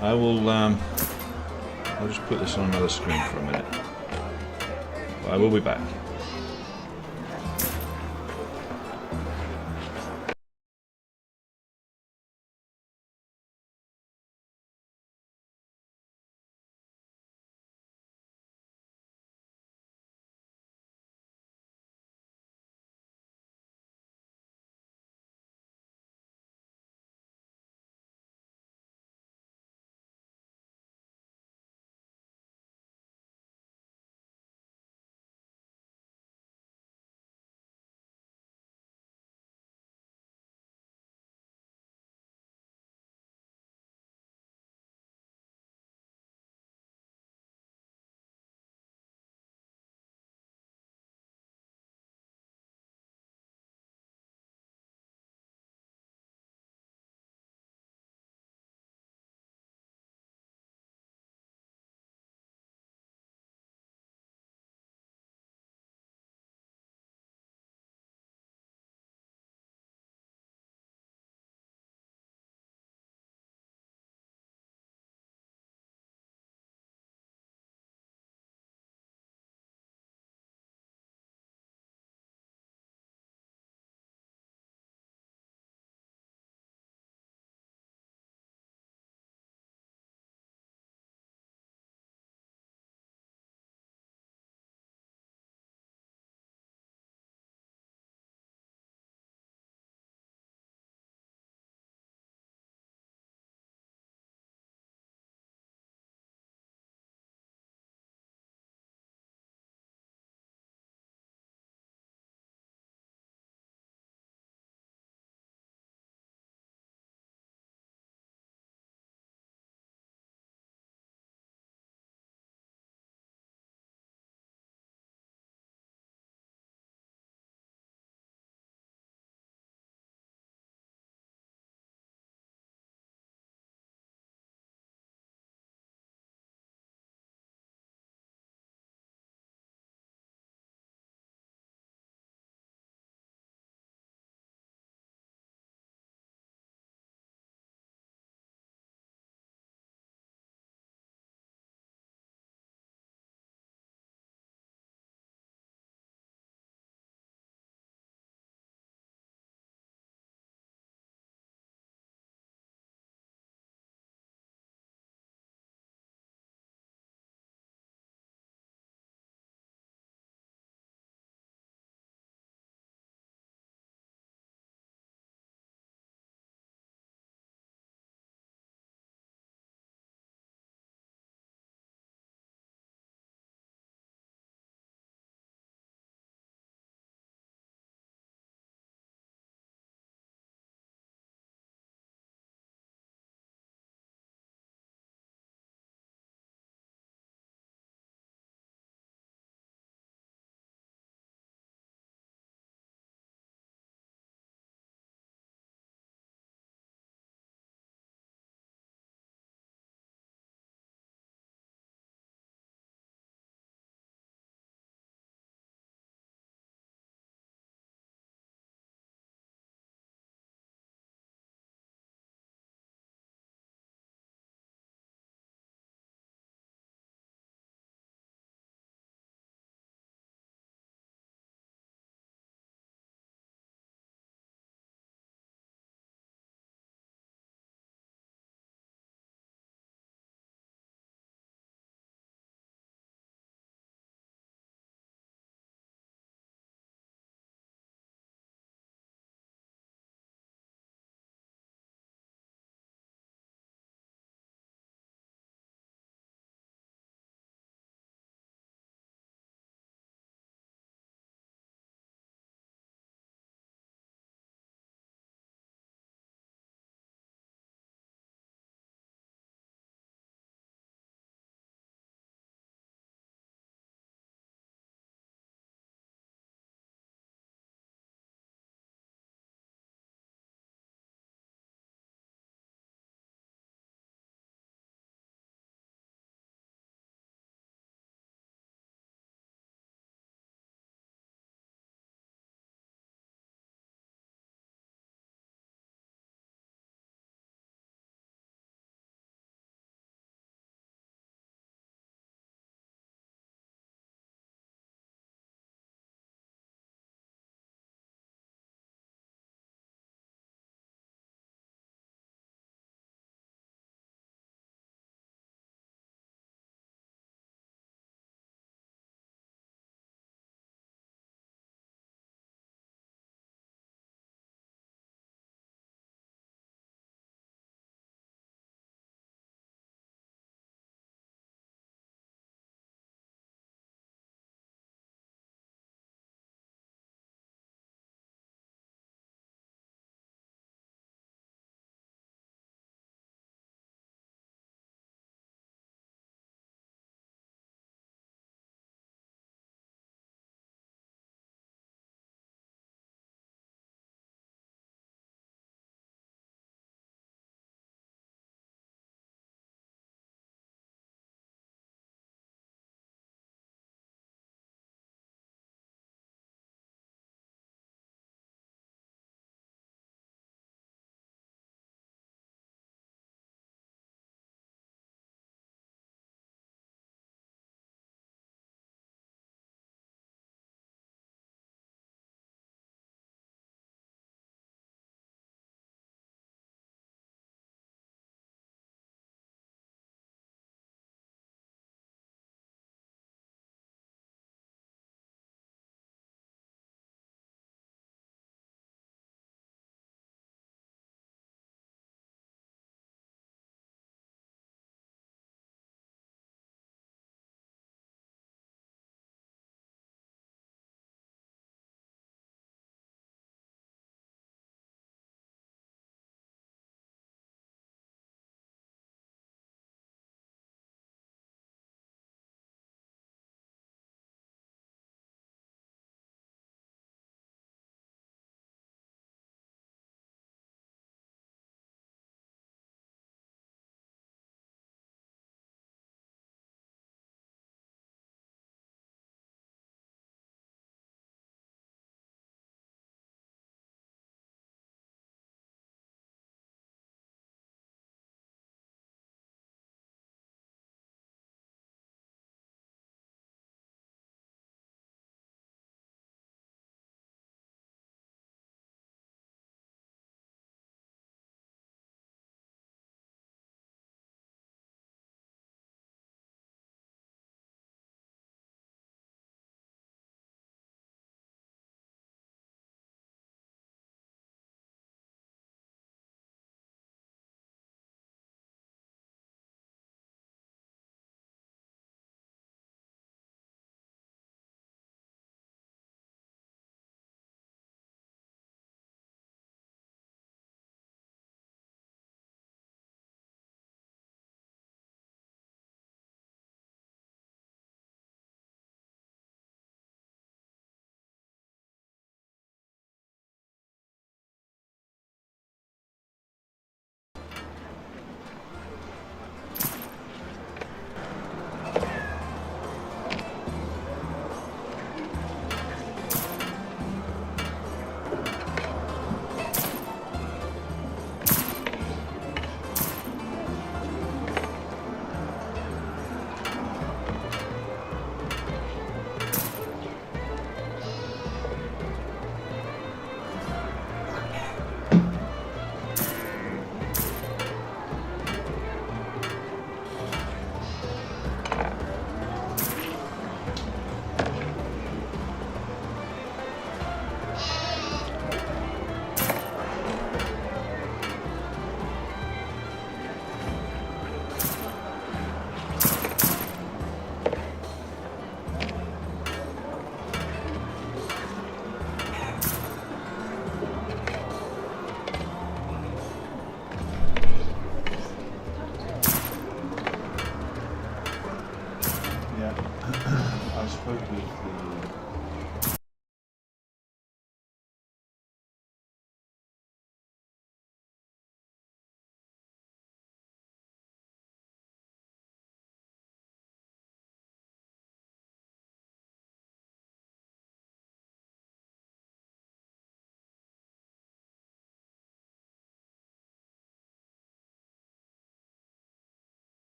I will, I'll just put this on another screen for a minute. I will be back.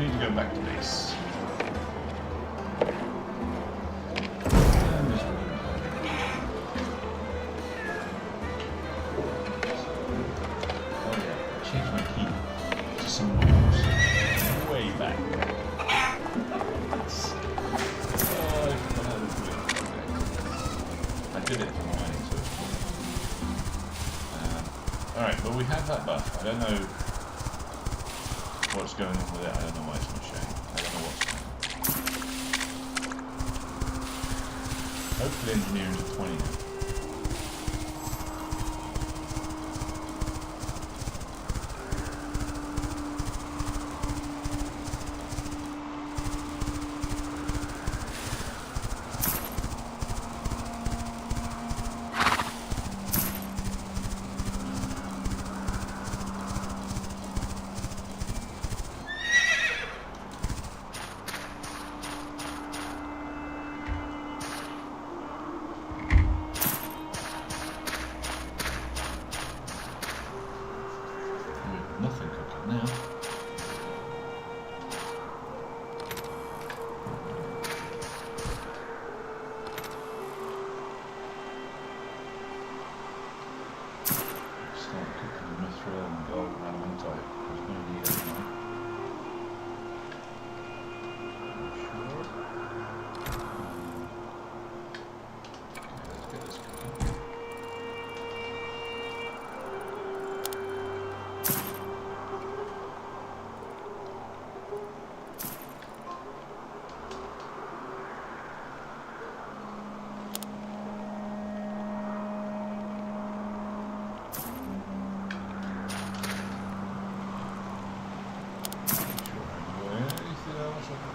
We need to go back to base. I don't know what's going on with it. I don't know why it's not showing. I don't know what's going on. Hopefully engineering's at 20 now. Nothing cooking now. Start cooking the mithril and gold adamantite. There's no need anyway. Sure. Okay, let's get this cooking.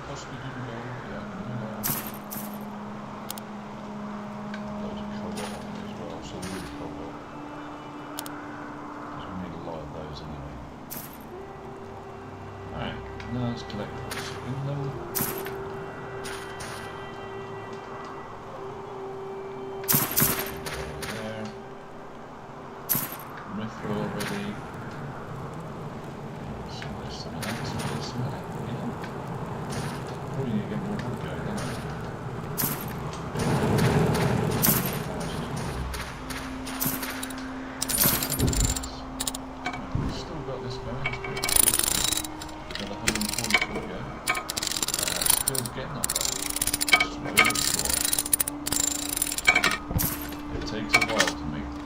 Possibly do gold, yeah, I can do that. Loads of cobalt on it as well, so really cobalt. Because we need a lot of those anyway. Alright, now let's collect what's in them. There. Mithril already. Some of this, some of that, some of this, some of that. Probably need to get more wood going, don't I? We've still got this going, it's good. Another 140 to go. Still getting up there. Slowly sure. It takes a while to make the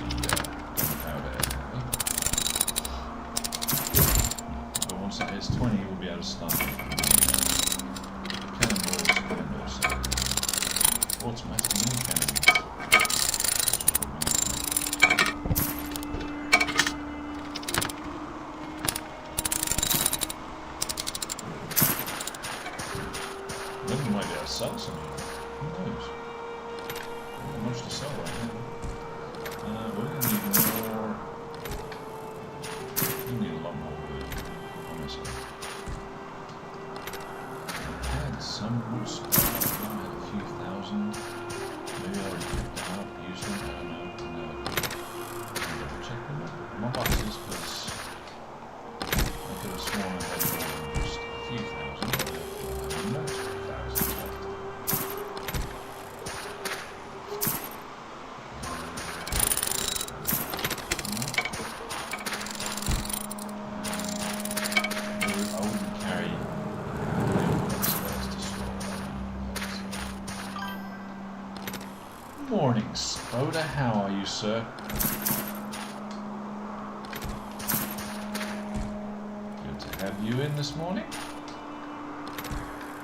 gunpowder, evidently. But once that hits 20, we'll be able to start. Automatic new cannons. Then we might be able to sell some of them. Who knows? Not much to sell right now. We're going to need more. We need a lot more wood, honestly. I had some wood supply. A few thousand. Maybe I already picked them up, used them, I don't know. Double check them on my boxes because I could have sworn I had more than just a few thousand. I have multiple thousands left. I wouldn't carry morning, Spoda. How are you, sir? Good to have you in this morning.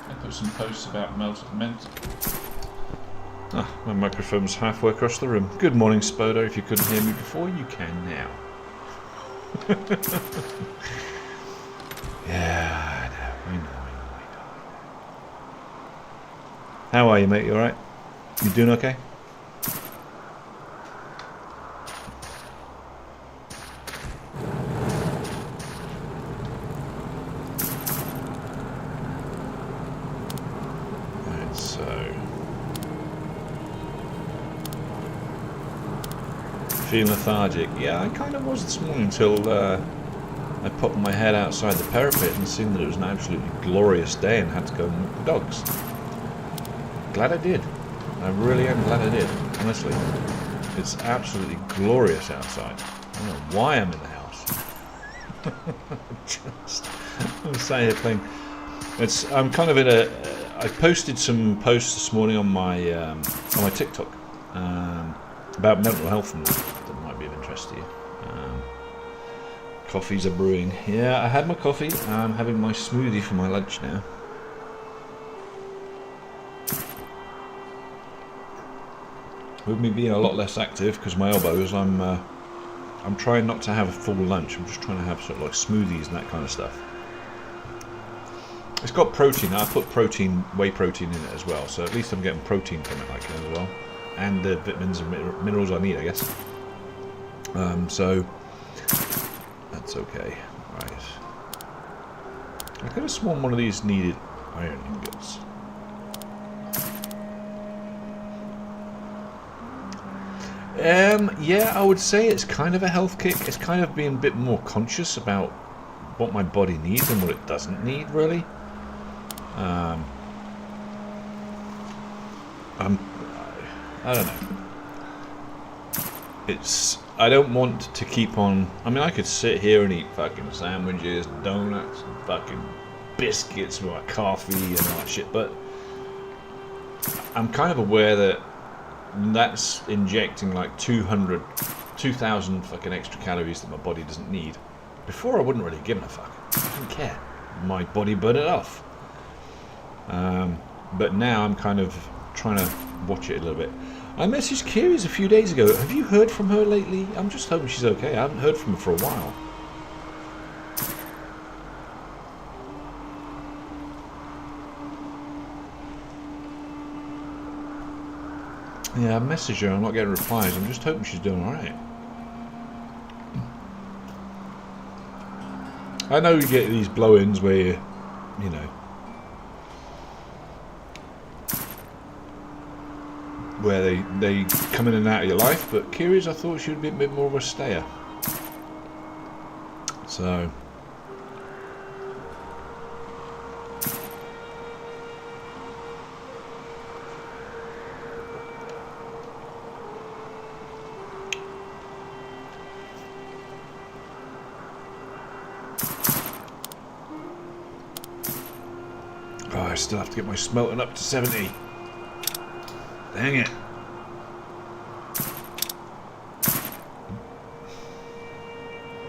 I put some posts about melted mint. Ah, my microphone's halfway across the room. Good morning, Spoda. If you couldn't hear me before, you can now. Yeah, I know. How are you, mate? You alright? You doing okay? Feeling lethargic. Yeah, I kind of was this morning until I popped my head outside the parapet and seen that it was an absolutely glorious day and had to go and walk the dogs. Glad I did. I really am glad I did, honestly. It's absolutely glorious outside. I don't know why I'm in the house. I'm sat here playing. I'm kind of in a. I posted some posts this morning on my TikTok about mental health and that might be of interest to you. Coffees are brewing. Yeah, I had my coffee. I'm having my smoothie for my lunch now. With me being a lot less active because my elbows, I'm trying not to have a full lunch. I'm just trying to have sort of like smoothies and that kind of stuff. It's got protein. I put whey protein in it as well, so at least I'm getting protein from it like as well, and the vitamins and minerals I need, I guess. So that's okay. Right. I could have sworn one of these needed iron ingots. Yeah, I would say it's kind of a health kick. It's kind of being a bit more conscious about what my body needs and what it doesn't need, really. I don't know. I don't want to keep on. I mean, I could sit here and eat fucking sandwiches, donuts, and fucking biscuits with my coffee and all that shit, but I'm kind of aware that that's injecting like 2,000 fucking extra calories that my body doesn't need. Before I wouldn't really give a fuck. I didn't care. My body burned it off. But now I'm kind of trying to watch it a little bit. I messaged Kiri's a few days ago. Have you heard from her lately? I'm just hoping she's okay. I haven't heard from her for a while. Yeah, I messaged her. I'm not getting replies. I'm just hoping she's doing alright. I know you get these blow-ins where you know, where they come in and out of your life, but Kiri's, I thought she would be a bit more of a stayer. So I still have to get my smelting up to 70. Dang it.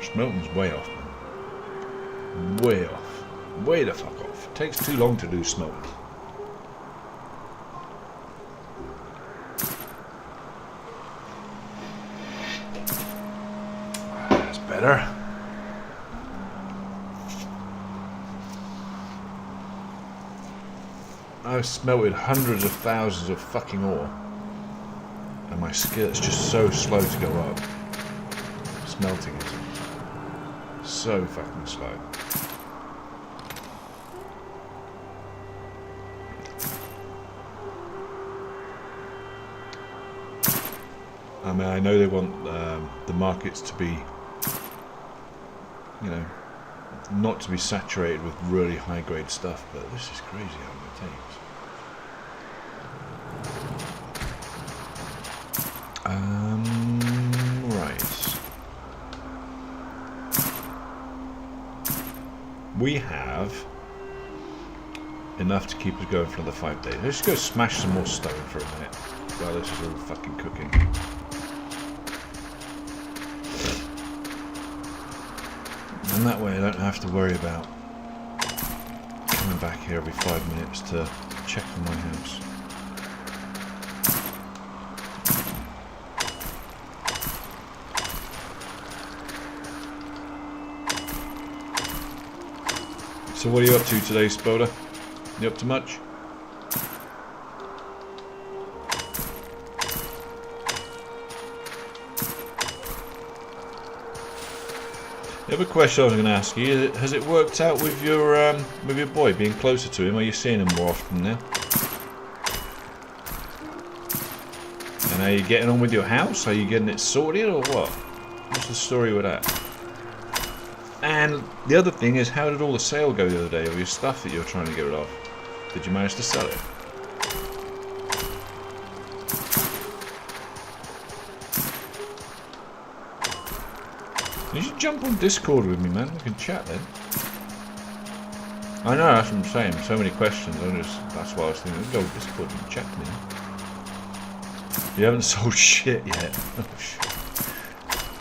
Smelting's way off, man. Way off. Way the fuck off. It takes too long to do smelting. That's better. I've smelted hundreds of thousands of fucking ore, and my skill's just so slow to go up. Smelting it. So fucking slow. I mean, I know they want the markets to be, you know, not to be saturated with really high grade stuff, but this is crazy how long it takes. Right. We have enough to keep us going for another 5 days. Let's go smash some more stone for a minute while this is all fucking cooking. And that way I don't have to worry about coming back here every 5 minutes to check on my house. So what are you up to today, Spoda? You up to much? The other question I was going to ask you, has it worked out with your boy, being closer to him? Are you seeing him more often now? And are you getting on with your house? Are you getting it sorted or what? What's the story with that? And the other thing is, how did all the sale go the other day of your stuff that you were trying to get rid of? Did you manage to sell it? You should jump on Discord with me, man. We can chat then. I know, that's what I'm saying. So many questions. That's why I was thinking, let's go on Discord and chat to me. You haven't sold shit yet.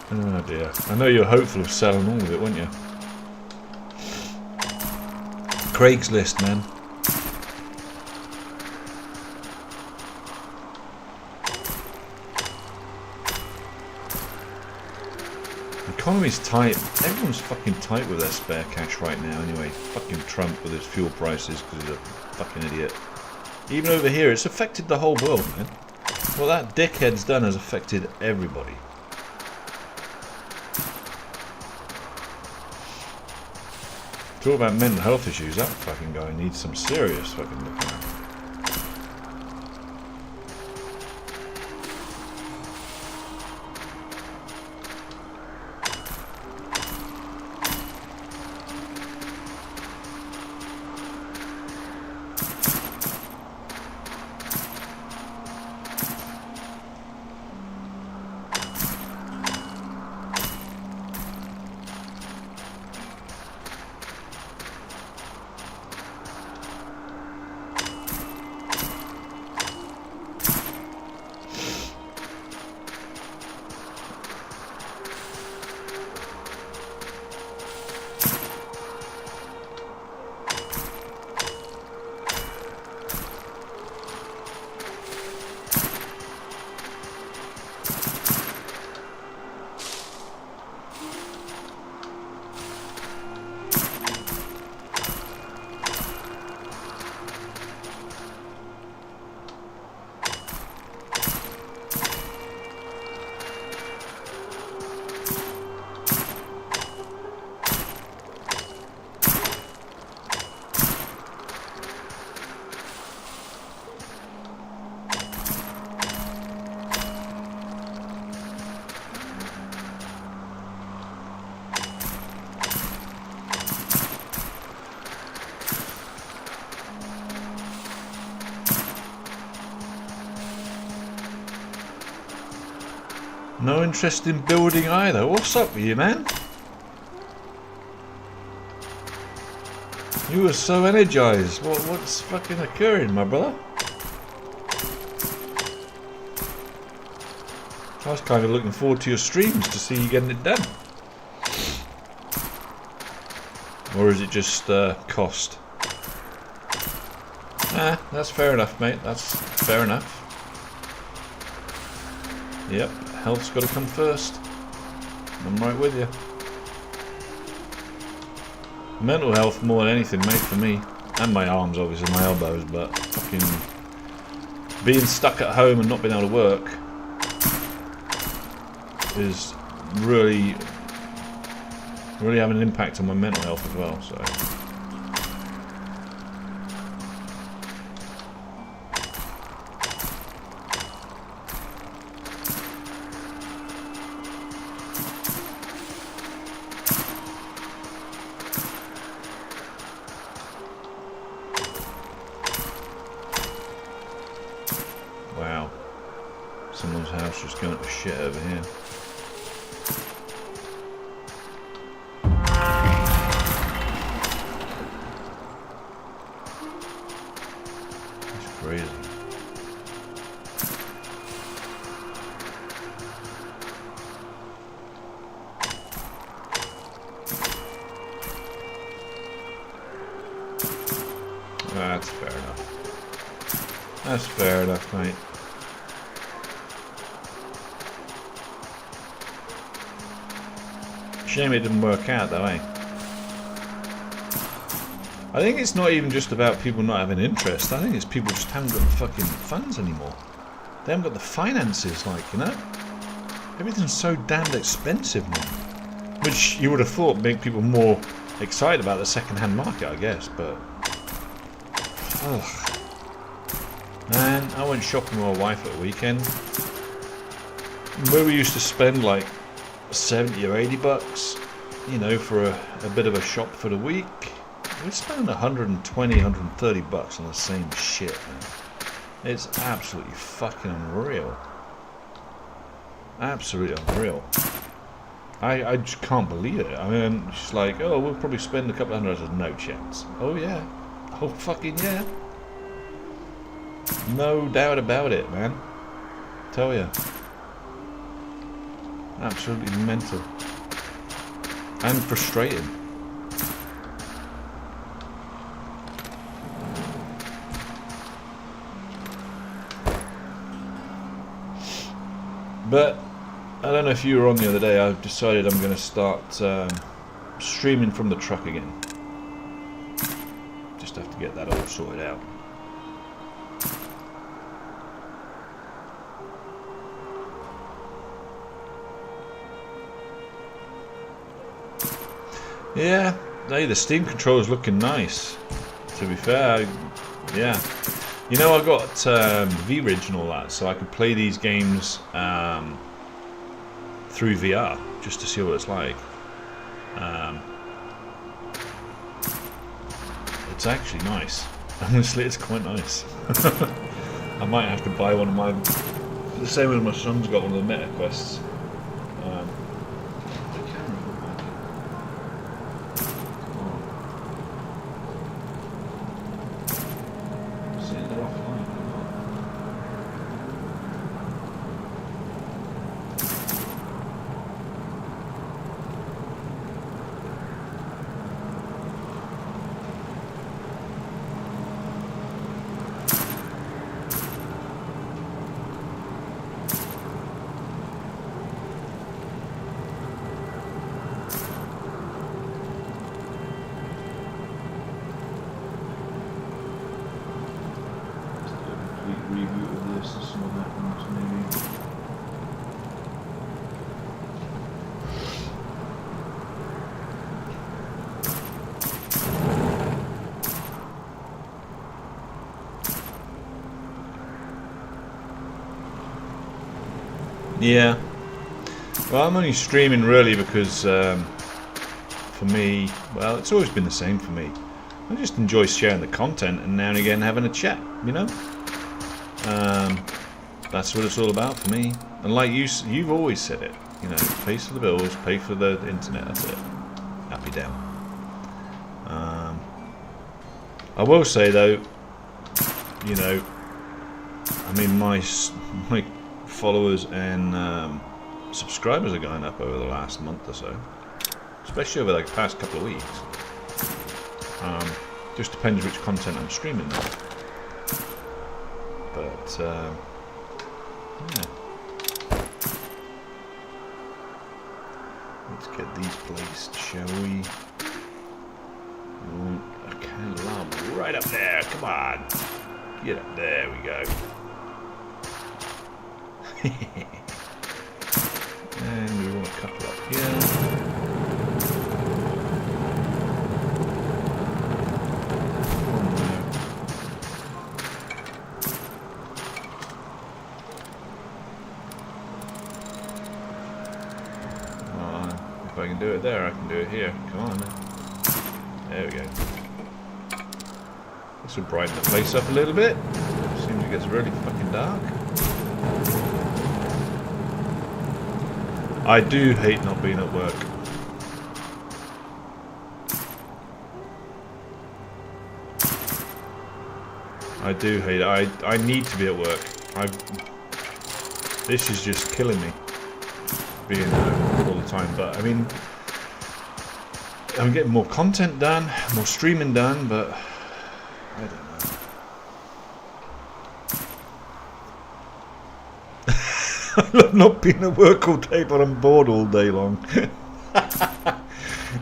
Oh dear. I know you're hopeful of selling all of it, weren't you? Craigslist, man. Economy's tight. Everyone's fucking tight with their spare cash right now anyway. Fucking Trump with his fuel prices because he's a fucking idiot. Even over here, it's affected the whole world, man. What that dickhead's done has affected everybody. Talk about mental health issues, that fucking guy needs some serious fucking looking at. No interest in building either. What's up with you, man? You were so energized. What's fucking occurring, my brother? I was kind of looking forward to your streams to see you getting it done. Or is it just cost? Ah, that's fair enough, mate. That's fair enough. Yep, health's got to come first. I'm right with you. Mental health more than anything, mate, for me. And my arms, obviously, my elbows, but fucking being stuck at home and not being able to work is really having an impact on my mental health as well, so. Wow. Someone's house just going to shit over here. Crazy. That's fair enough. That's fair enough, mate. Shame it didn't work out though, eh? I think it's not even just about people not having interest. I think it's people just haven't got the fucking funds anymore. They haven't got the finances, like, you know? Everything's so damned expensive now. Which you would have thought make people more excited about the second-hand market, I guess, but... Ugh. Man, I went shopping with my wife at the weekend. Where we used to spend like 70 or 80 bucks, you know, for a bit of a shop for the week, we're spending 120, 130 bucks on the same shit, man. It's absolutely fucking unreal. Absolutely unreal. I just can't believe it. I mean, she's like, oh, we'll probably spend a couple of hundred. No chance. Oh, yeah. Oh, fucking yeah. No doubt about it, man. Tell ya. Absolutely mental. And frustrating. But I don't know if you were on the other day. I've decided I'm going to start streaming from the truck again. Just have to get that all sorted out. Yeah, hey, the Steam controller's looking nice. To be fair, yeah. You know, I got V-Ridge and all that, so I could play these games through VR, just to see what it's like. It's actually nice. Honestly, it's quite nice. I might have to buy one of my... The same as my son's got one of the Meta Quests. Reboot of this and some of that ones maybe. Yeah. Well, I'm only streaming really because for me, well, it's always been the same for me. I just enjoy sharing the content and now and again having a chat, you know? That's what it's all about for me. And like you've always said it, you know, pays for the bills, pay for the internet, that's it. Happy down. I will say though, you know, I mean my followers and subscribers are going up over the last month or so, especially over the past couple of weeks. Just depends which content I'm streaming now. But yeah. Let's get these placed, shall we? A candelabra right up there. Come on, get up there. We go. And we want a couple up here. If I can do it there, I can do it here. Come on, man. There we go. This will brighten the place up a little bit. As soon as it gets really fucking dark. I do hate not being at work. I do hate it. I need to be at work. This is just killing me. Being all the time, but I mean, I'm getting more content done, more streaming done, but I don't know. I love not being at work all day, but I'm bored all day long.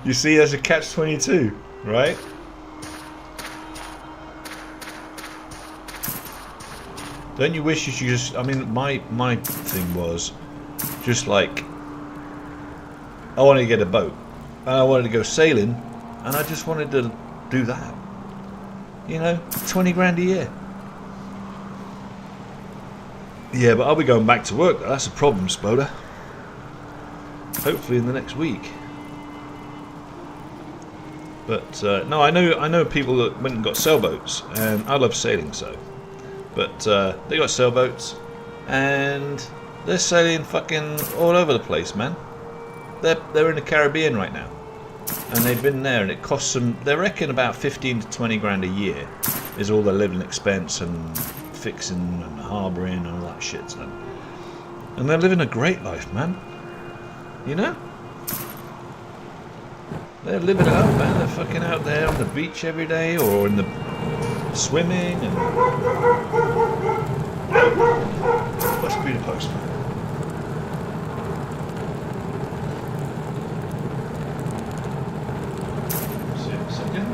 You see, there's a catch-22, right? Don't you wish you should just? I mean, my thing was just like, I wanted to get a boat, and I wanted to go sailing, and I just wanted to do that. You know, 20 grand a year. Yeah, but I'll be going back to work. That's a problem, Spoda. Hopefully in the next week. But no, I know people that went and got sailboats, and I love sailing so. But they got sailboats, and they're sailing fucking all over the place, man. They're in the Caribbean right now, and they've been there, and it costs them. They reckon about 15 to 20 grand a year is all their living expense and fixing and harbouring and all that shit. So. And they're living a great life, man. You know? They're living it up, man. They're fucking out there on the beach every day, or in the swimming and. Must be the postman. See you in a second.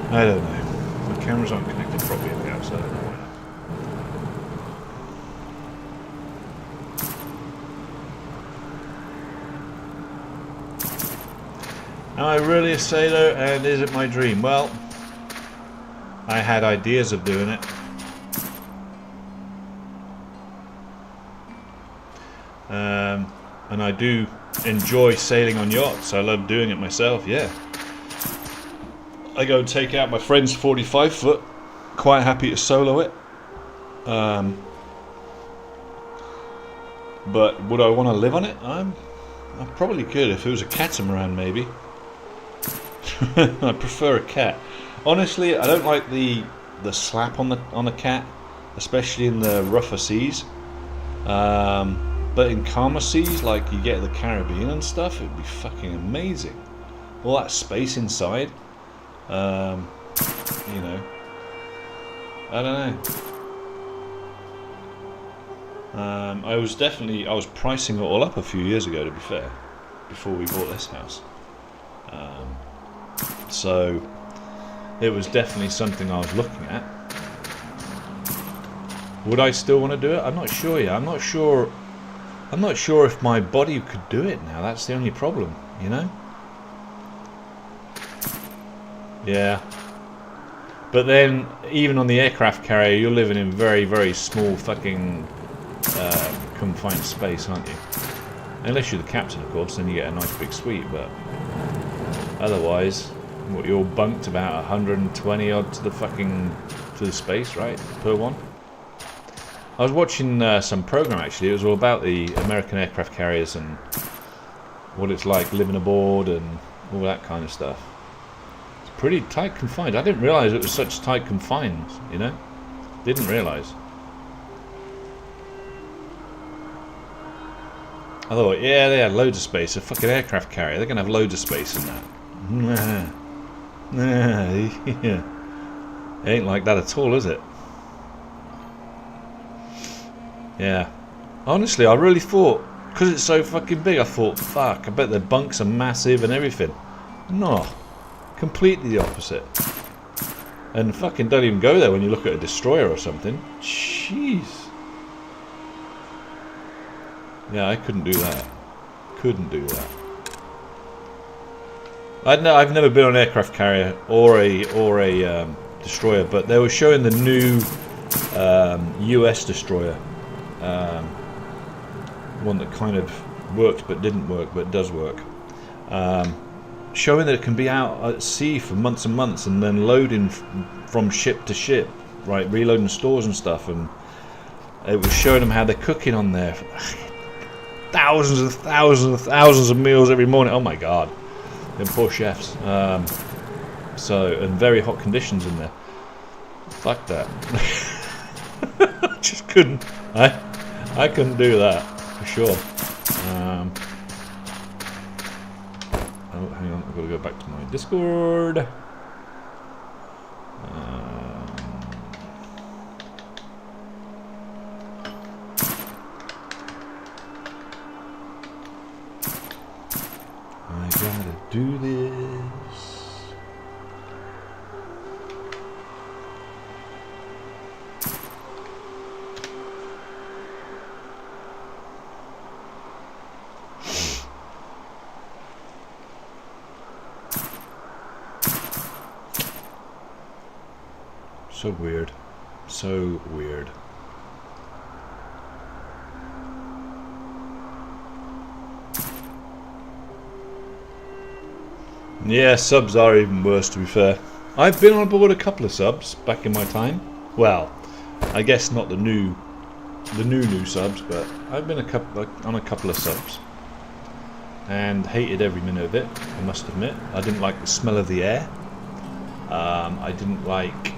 I don't know. The cameras aren't connected properly in the house, I don't know why not. Am I really a sailor, and is it my dream? Well, I had ideas of doing it. And I do enjoy sailing on yachts. I love doing it myself, yeah. I go and take out my friend's 45 foot, quite happy to solo it. But would I want to live on it? I probably could if it was a catamaran, maybe. I prefer a cat. Honestly, I don't like the slap on the cat, especially in the rougher seas. But in calmer seas, like you get the Caribbean and stuff, it'd be fucking amazing. All that space inside. You know, I don't know. I was pricing it all up a few years ago, to be fair, before we bought this house. So it was definitely something I was looking at. Would I still want to do it? I'm not sure yet. I'm not sure if my body could do it now. That's the only problem, you know? Yeah. But then, even on the aircraft carrier, you're living in very, very small fucking confined space, aren't you? Unless you're the captain, of course, then you get a nice big suite, but otherwise, you're bunked about 120 odd to the space, right? Per one. I was watching some program, actually. It was all about the American aircraft carriers and what it's like living aboard and all that kind of stuff. Pretty tight confined. I didn't realise it was such tight confines, you know? Didn't realise. I thought, yeah, they had loads of space. A fucking aircraft carrier, they're going to have loads of space in that. Yeah. It ain't like that at all, is it? Yeah. Honestly, I really thought, because it's so fucking big, I thought, fuck, I bet the bunks are massive and everything. No. Completely the opposite. And fucking don't even go there when you look at a destroyer or something. Jeez. Yeah, I couldn't do that. Couldn't do that. I've never been on an aircraft carrier or a destroyer, but they were showing the new US destroyer, one that kind of worked but didn't work, but does work. Showing that it can be out at sea for months and months, and then loading from ship to ship, right, reloading stores and stuff, and it was showing them how they're cooking on there, thousands and thousands and thousands of meals every morning. Oh my god, them poor chefs. And very hot conditions in there. Fuck that. I just couldn't. I couldn't do that for sure. Oh, hang on, I've got to go back to my Discord. I gotta do this. So weird. So weird. Yeah, subs are even worse, to be fair. I've been on board a couple of subs back in my time. Well, I guess not the new subs, but I've been on a couple of subs and hated every minute of it. I must admit, I didn't like the smell of the air. I didn't like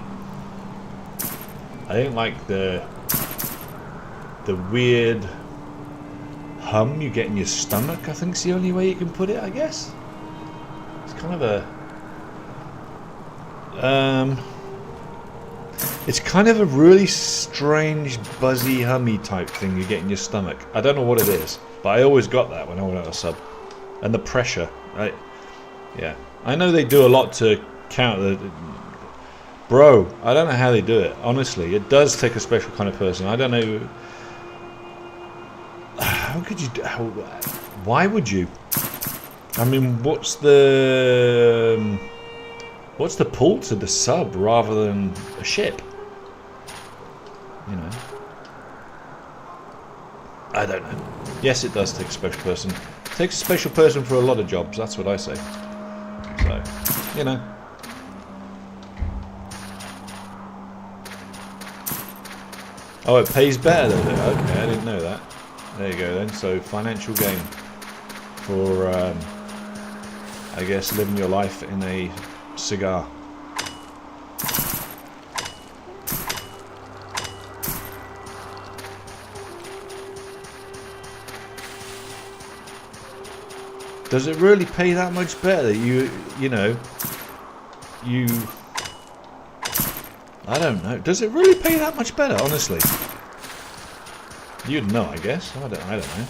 the weird hum you get in your stomach. I think it's the only way you can put it, I guess. Kind of it's kind of a really strange buzzy hummy type thing you get in your stomach. I don't know what it is, but I always got that when I went on a sub. And the pressure, yeah, I know they do a lot to counter the bro. I don't know how they do it, honestly. It does take a special kind of person. I don't know how could you why would you? I mean, what's the pull to the sub rather than a ship? You know, I don't know. Yes, it does take a special person. It takes a special person for a lot of jobs. That's what I say. So, you know. Oh, it pays better though. Okay, I didn't know that. There you go then. So, financial gain for. I guess living your life in a cigar. Does it really pay that much better? You know, I don't know. Does it really pay that much better? Honestly, you'd know, I guess. I don't know.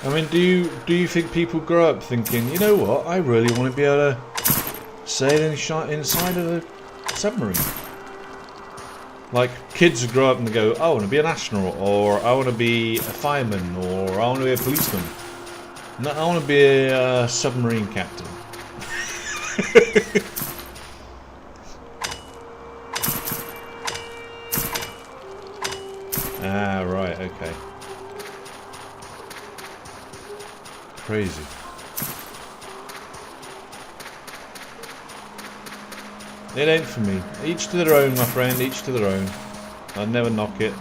I mean, do you think people grow up thinking, you know what, I really want to be able to sail inside of a submarine? Like, kids grow up and they go, I want to be an astronaut, or I want to be a fireman, or I want to be a policeman. No, I want to be a submarine captain. Ah, right, okay. Crazy. It ain't for me. Each to their own, my friend, each to their own. I'd never knock it.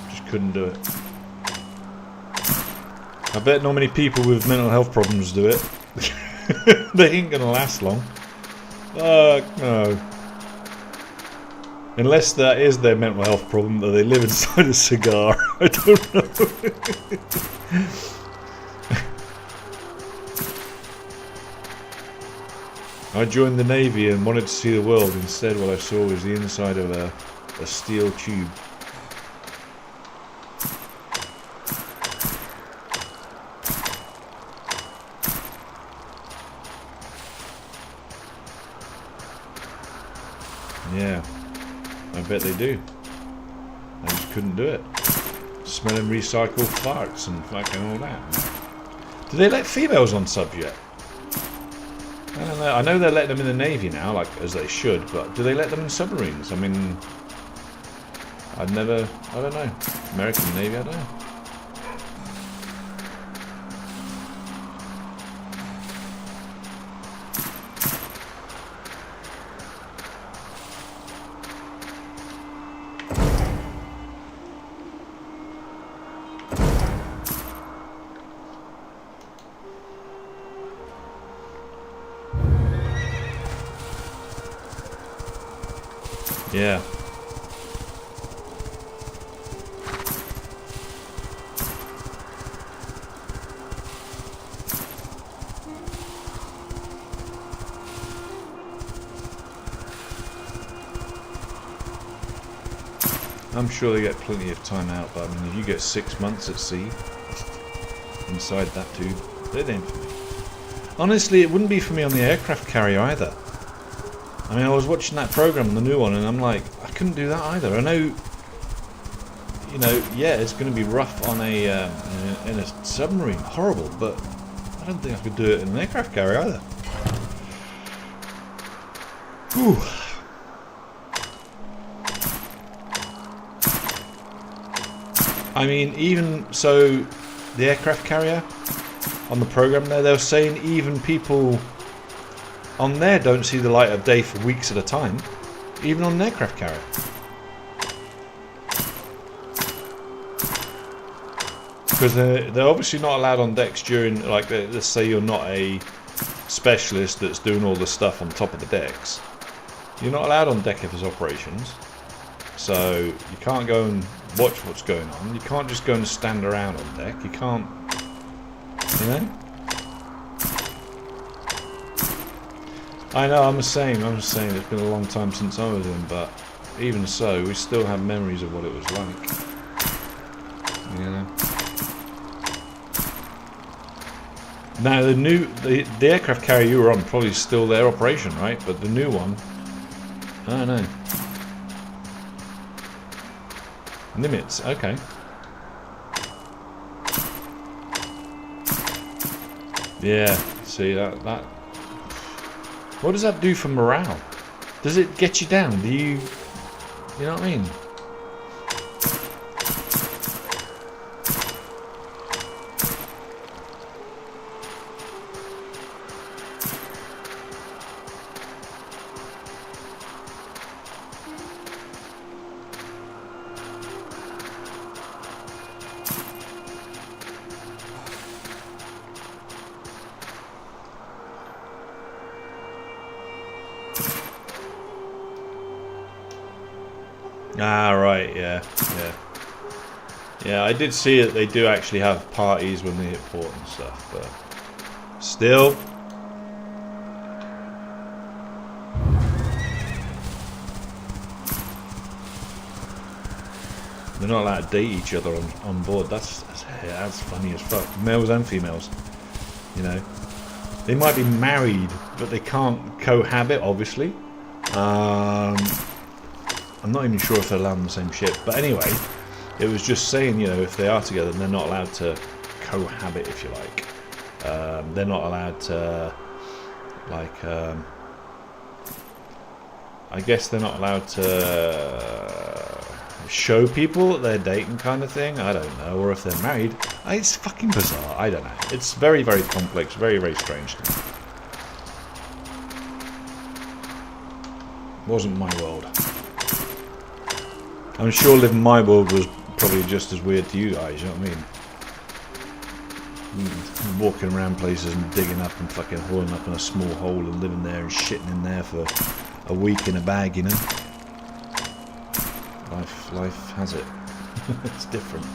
Just couldn't do it. I bet not many people with mental health problems do it. They ain't gonna last long. Fuck no. Unless that is their mental health problem, that they live inside a cigar. I don't know. I joined the Navy and wanted to see the world. Instead, what I saw was the inside of a steel tube. Yeah, I bet they do. I just couldn't do it. Smelling recycled farts and fucking all that. Do they let females on subs yet? I don't know. I know they're letting them in the Navy now, like as they should, but do they let them in submarines? I mean, I don't know. American Navy, I don't know. Yeah. I'm sure they get plenty of time out, but I mean, if you get 6 months at sea, inside that tube, it ain't for me. Honestly, it wouldn't be for me on the aircraft carrier either. I mean, I was watching that program, the new one, and I'm like, I couldn't do that either. I know, you know, yeah, it's going to be rough on a in a submarine, horrible, but I don't think I could do it in an aircraft carrier either. Whew. I mean, even so, the aircraft carrier on the program there, they were saying even people on there don't see the light of day for weeks at a time, even on an aircraft carrier. Because they're obviously not allowed on decks during, like, let's say you're not a specialist that's doing all the stuff on top of the decks. You're not allowed on deck if there's operations. So you can't go and watch what's going on. You can't just go and stand around on deck. You can't, you know? I know, I'm the same. It's been a long time since I was in, but even so, we still have memories of what it was like. You know? Now, the aircraft carrier you were on probably still their operation, right? But the new one, I don't know. Limits, okay. Yeah, see that. What does that do for morale? Does it get you down? Do you know what I mean? Ah, right, yeah. Yeah, I did see that they do actually have parties when they hit port and stuff, but still. They're not allowed to date each other on board. That's funny as fuck. Males and females, you know. They might be married, but they can't cohabit, obviously. I'm not even sure if they're allowed on the same ship. But anyway, it was just saying, you know, if they are together, they're not allowed to cohabit, if you like. They're not allowed to, like, I guess they're not allowed to show people that they're dating kind of thing. I don't know. Or if they're married. It's fucking bizarre. I don't know. It's very, very complex. Very, very strange to me. Wasn't my world. I'm sure living my world was probably just as weird to you guys, you know what I mean? Walking around places and digging up and fucking hauling up in a small hole and living there and shitting in there for a week in a bag, you know? Life has it. It's different.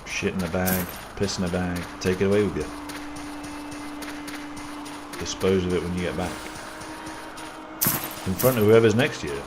Shit in a bag, piss in a bag, take it away with you. Dispose of it when you get back. In front of whoever's next to you. Yeah.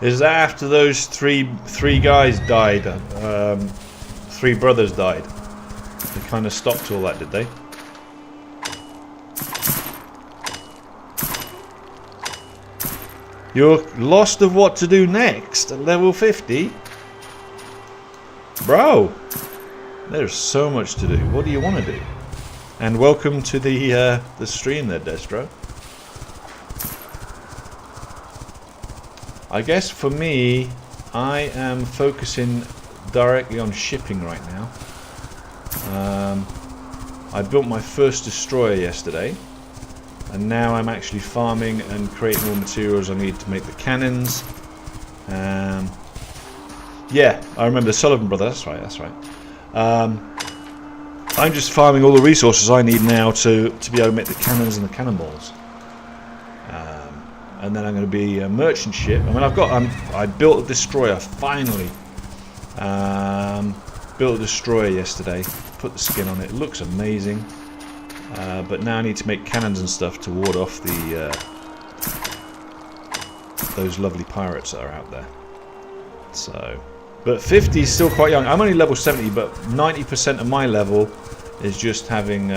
Is that after those three guys died? Three brothers died. They kind of stopped all that, did they? You're lost of what to do next at level 50? Bro, there's so much to do. What do you want to do? And welcome to the stream there, Destro. I guess for me, I am focusing directly on shipping right now. I built my first destroyer yesterday, and now I'm actually farming and creating all materials I need to make the cannons. Yeah, I remember the Sullivan brothers. That's right. I'm just farming all the resources I need now to be able to make the cannons and the cannonballs. And then I'm going to be a merchant ship. I mean, I built a destroyer finally. Built a destroyer yesterday. Put the skin on it. It looks amazing. But now I need to make cannons and stuff to ward off those lovely pirates that are out there. So, but 50 is still quite young. I'm only level 70, but 90% of my level is just having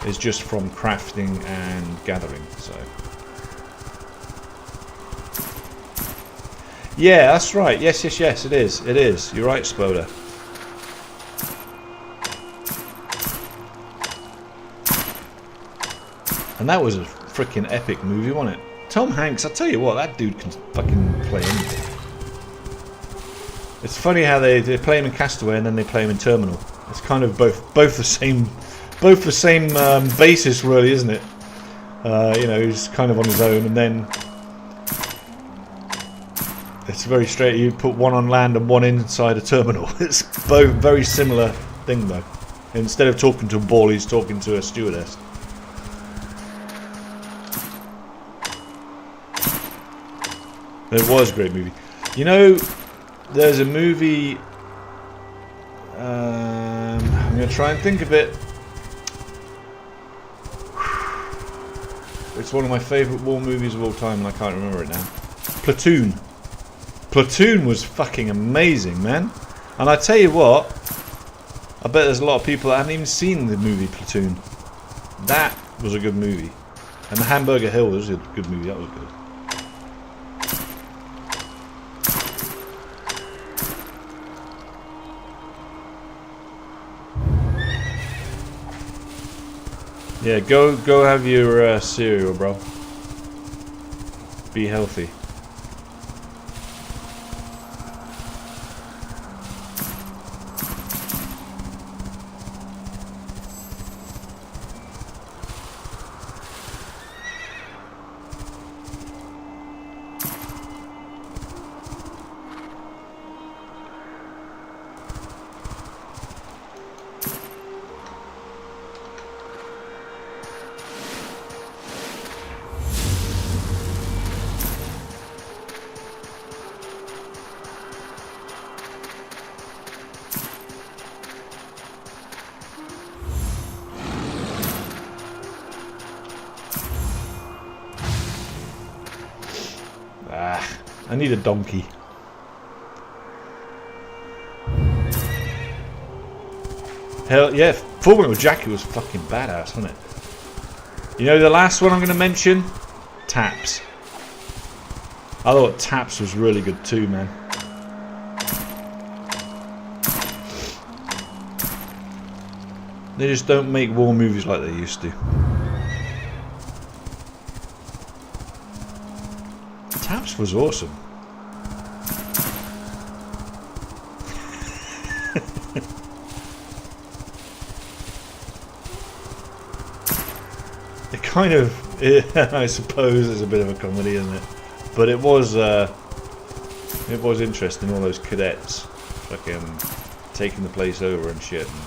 is just from crafting and gathering. So. Yeah, that's right. Yes, it is. It is. You're right, Spoda. And that was a freaking epic movie, wasn't it? Tom Hanks, I tell you what, that dude can fucking play anything. It's funny how they play him in Castaway and then they play him in Terminal. It's kind of both the same basis, really, isn't it? You know, he's kind of on his own, and then it's very straight. You put one on land and one inside a terminal. It's both very similar thing, though. Instead of talking to a ball, he's talking to a stewardess. It was a great movie. You know, there's a movie. I'm going to try and think of it. It's one of my favourite war movies of all time, and I can't remember it now. Platoon. Platoon was fucking amazing, man. And I tell you what, I bet there's a lot of people that haven't even seen the movie Platoon. That was a good movie. And The Hamburger Hill was a good movie. That was good. Yeah, go have your cereal, bro. Be healthy. I need a donkey. Hell yeah, Full-Metal Jacket was fucking badass, wasn't it? You know the last one I'm going to mention? Taps. I thought Taps was really good too, man. They just don't make war movies like they used to. Taps was awesome. It kind of, I suppose, is a bit of a comedy, isn't it? But it was interesting. All those cadets, fucking taking the place over and shit. And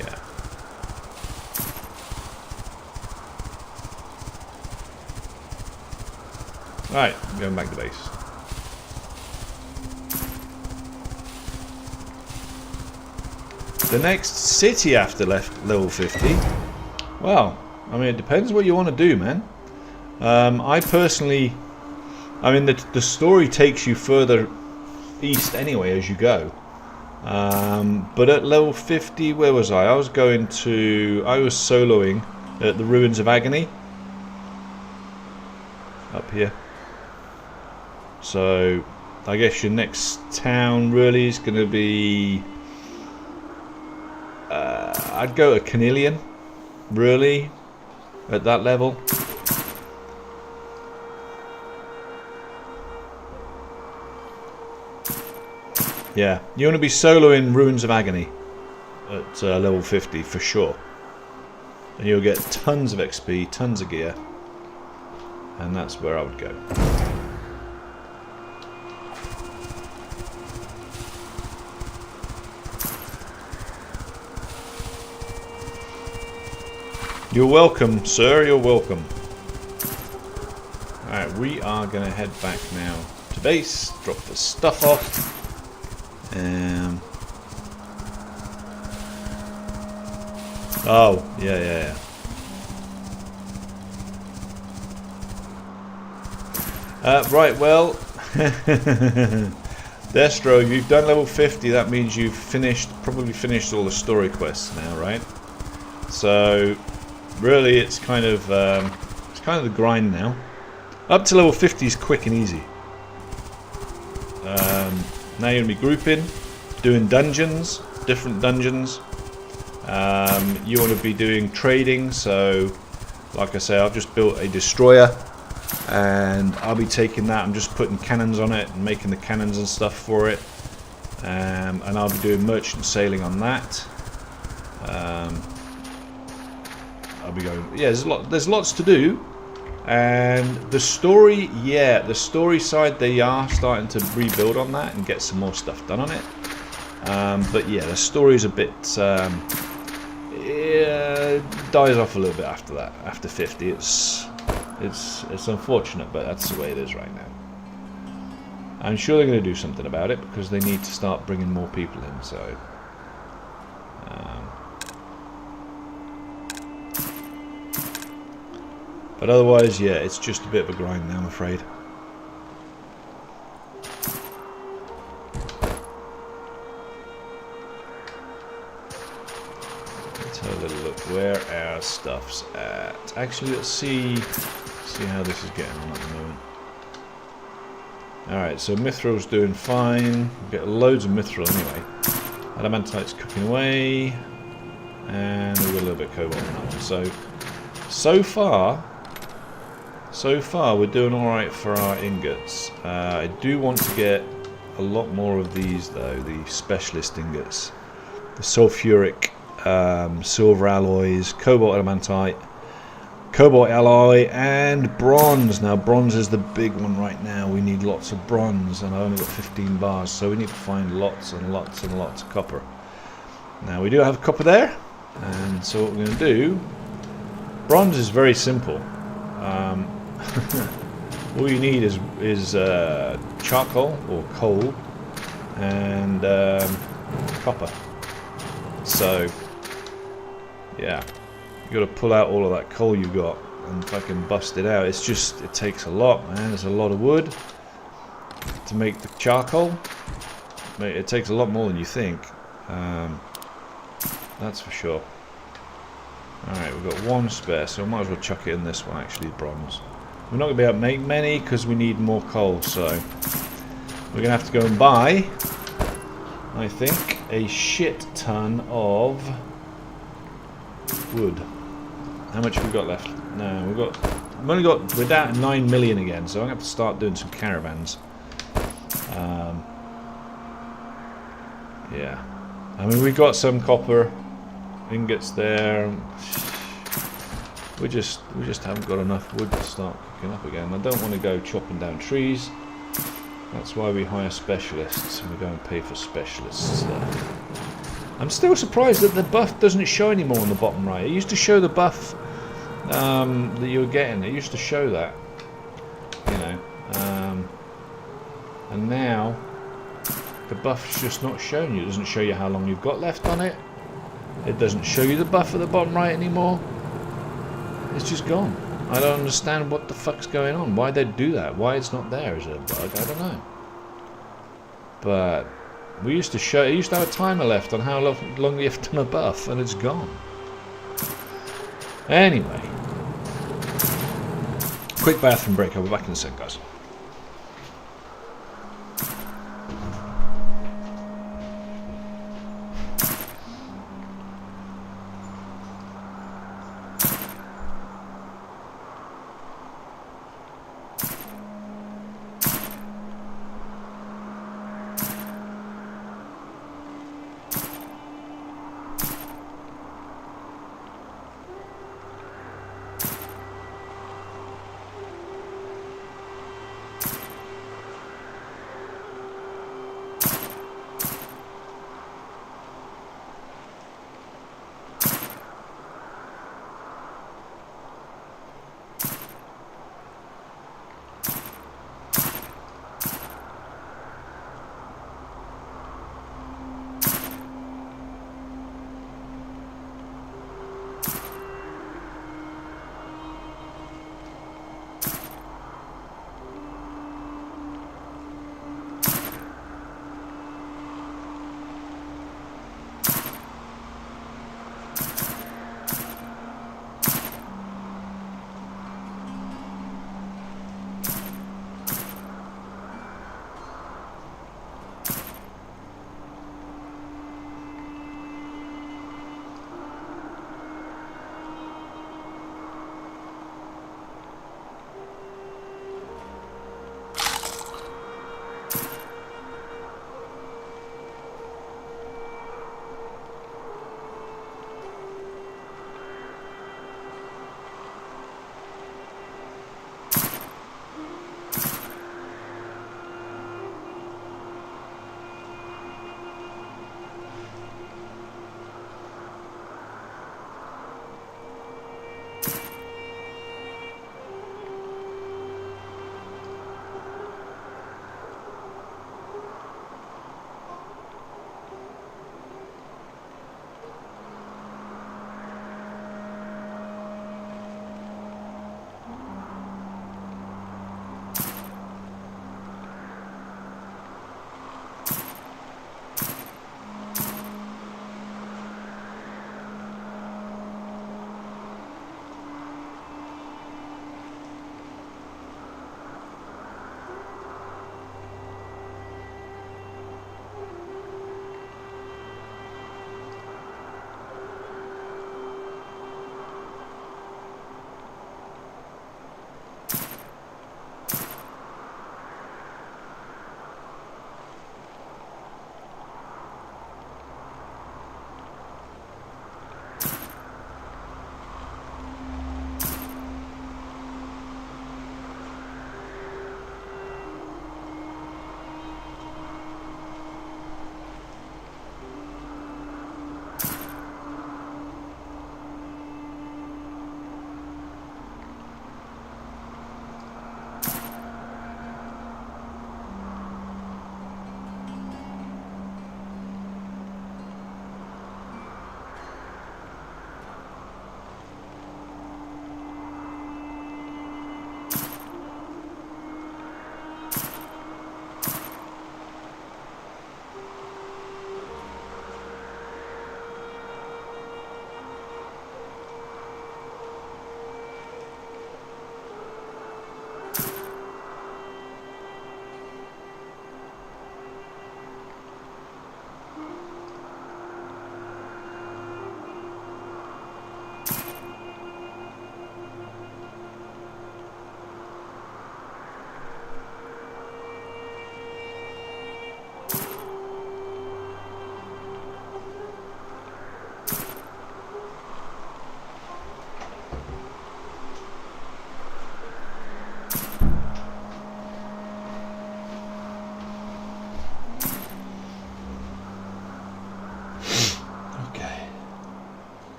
yeah. Right, going back to base. The next city after level 50. Well, I mean, it depends what you want to do, man. I personally, I mean, the story takes you further east anyway as you go. But at level 50, where was I? I was soloing at the Ruins of Agony. Up here. So, I guess your next town really is going to be... I'd go to Canelian, really, at that level. Yeah, you want to be soloing Ruins of Agony at level 50 for sure. And you'll get tons of XP, tons of gear. And that's where I would go. You're welcome, sir, you're welcome. Alright, we are going to head back now to base, drop the stuff off. Oh, yeah. Right, well, Destro, you've done level 50, that means you've probably finished all the story quests now, right? So, really, it's kind of the grind now. Up to level 50 is quick and easy. Now you're going to be grouping, doing dungeons, different dungeons. You want to be doing trading, so like I say, I've just built a destroyer and I'll be taking that, I'm just putting cannons on it and making the cannons and stuff for it. And I'll be doing merchant sailing on that. I'll be going, yeah, there's lots to do. And the story, yeah, the story side, they are starting to rebuild on that and get some more stuff done on it. But yeah, the story's a bit, it dies off a little bit after that. After 50, it's unfortunate, but that's the way it is right now. I'm sure they're going to do something about it because they need to start bringing more people in. So. But otherwise, yeah, it's just a bit of a grind now, I'm afraid. Let's have a little look where our stuff's at. Actually, let's see how this is getting on at the moment. Alright, so Mithril's doing fine. We've got loads of Mithril anyway. Adamantite's cooking away. And we've got a little bit of cobalt on that one. So far, we're doing alright for our ingots. I do want to get a lot more of these, though, the specialist ingots. The sulfuric, silver alloys, cobalt adamantite, cobalt alloy, and bronze. Now, bronze is the big one right now. We need lots of bronze, and I've only got 15 bars, so we need to find lots and lots and lots of copper. Now, we do have copper there, and so what we're going to do... Bronze is very simple. All you need is charcoal or coal and copper. So yeah, you got to pull out all of that coal you got and fucking bust it out. It takes a lot, man. There's a lot of wood to make the charcoal. It takes a lot more than you think. That's for sure. Alright, we've got one spare, so we might as well chuck it in this one, actually, bronze. We're not going to be able to make many because we need more coal, so we're going to have to go and buy, I think, a shit ton of wood. How much have we got left? No, we're down at 9 million again, so I'm going to have to start doing some caravans. Yeah. I mean, we got some copper ingots there. We just haven't got enough wood to start cooking up again. I don't want to go chopping down trees. That's why we hire specialists, and we go and pay for specialists there. I'm still surprised that the buff doesn't show anymore on the bottom right. It used to show the buff that you were getting. It used to show that, you know. And now the buff's just not showing you. It doesn't show you how long you've got left on it. It doesn't show you the buff at the bottom right anymore. It's just gone. I don't understand what the fuck's going on. Why they do that? Why it's not there as a bug? I don't know. But we used to show. It used to have a timer left on how long you have done a buff, and it's gone. Anyway, quick bathroom break. I'll be back in a sec, guys.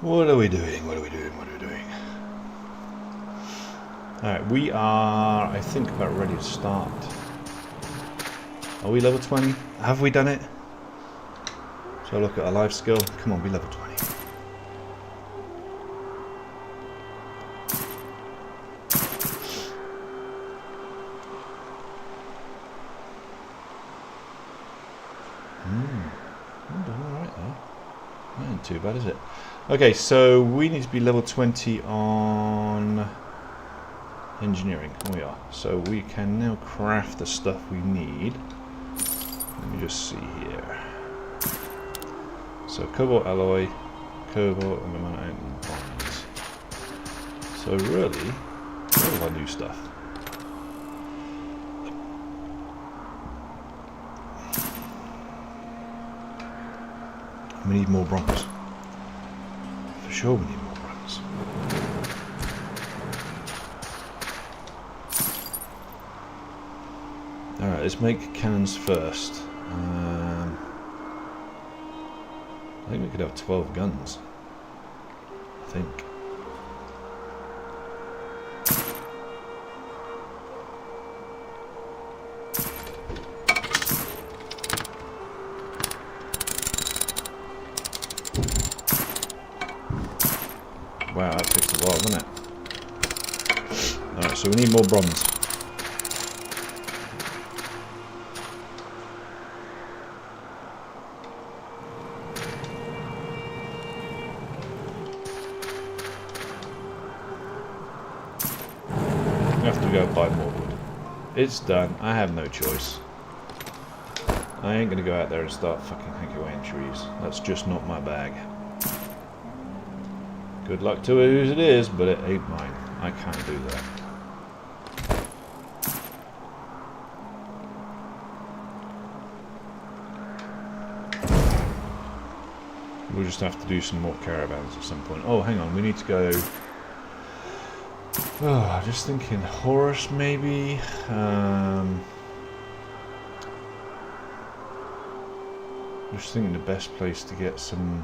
What are we doing? What are we doing? What are we doing? Alright, we are, I think, about ready to start. Are we level 20? Have we done it? So look at our life skill. Come on, be level 20. I'm doing alright there. That ain't too bad, is it? Okay, so we need to be level 20 on engineering. We are. So we can now craft the stuff we need. Let me just see here. So cobalt alloy, cobalt and bonds. So really, all of our new stuff. We need more bronze. For sure we need more bronze. Alright, let's make cannons first. I think we could have 12 guns. I think. Wow, that takes a while, doesn't it? Alright, so we need more bronze. We have to go buy more wood. It's done. I have no choice. I ain't gonna go out there and start fucking hacking away in trees. That's just not my bag. Good luck to whose it is, but it ain't mine. I can't do that. We'll just have to do some more caravans at some point. Oh, hang on. We need to go... Oh, just thinking Horus maybe. Just thinking the best place to get some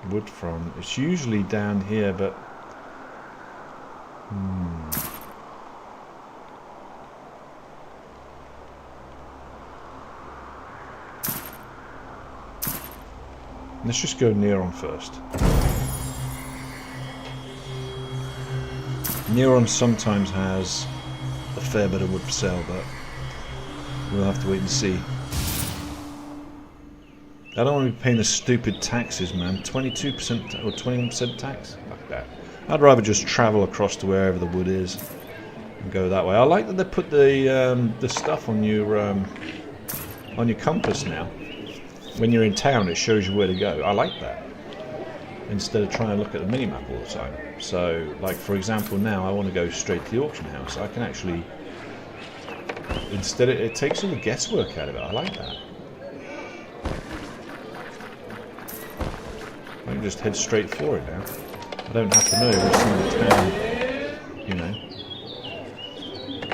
wood from. It's usually down here, but let's just go Neron first. Neron sometimes has a fair bit of wood for sale, but we'll have to wait and see. I don't want to be paying the stupid taxes, man. 22% or 21% tax? Fuck that. I'd rather just travel across to wherever the wood is and go that way. I like that they put the stuff on your compass now. When you're in town, it shows you where to go. I like that. Instead of trying to look at the mini-map all the time. So, like for example, now I want to go straight to the auction house. I can actually... Instead, it takes all the guesswork out of it. I like that. I can just head straight for it now. I don't have to know every single town, you know.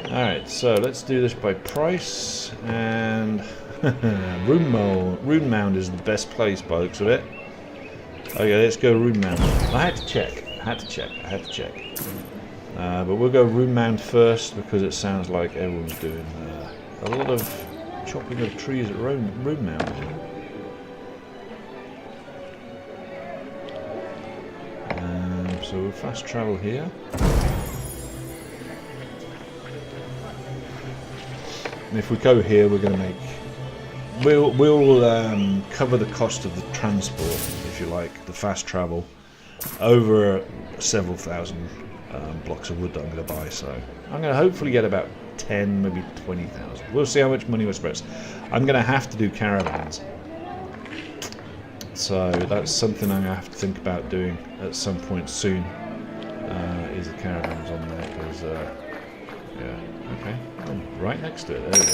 Alright, so let's do this by price, and Rune Mound is the best place by the looks of it. Okay, let's go Rune Mound. I had to check. But we'll go Rune Mound first because it sounds like everyone's doing a lot of chopping of trees at Rune Mound. So we'll fast travel here. And if we go here, we're going to make... We'll cover the cost of the transport, if you like, the fast travel, over several thousand blocks of wood that I'm going to buy. So I'm going to hopefully get about 10, maybe 20,000. We'll see how much money we're spread. I'm going to have to do caravans. So that's something I'm going to have to think about doing at some point soon, is the caravans on there, because, yeah, okay, oh, right next to it, there we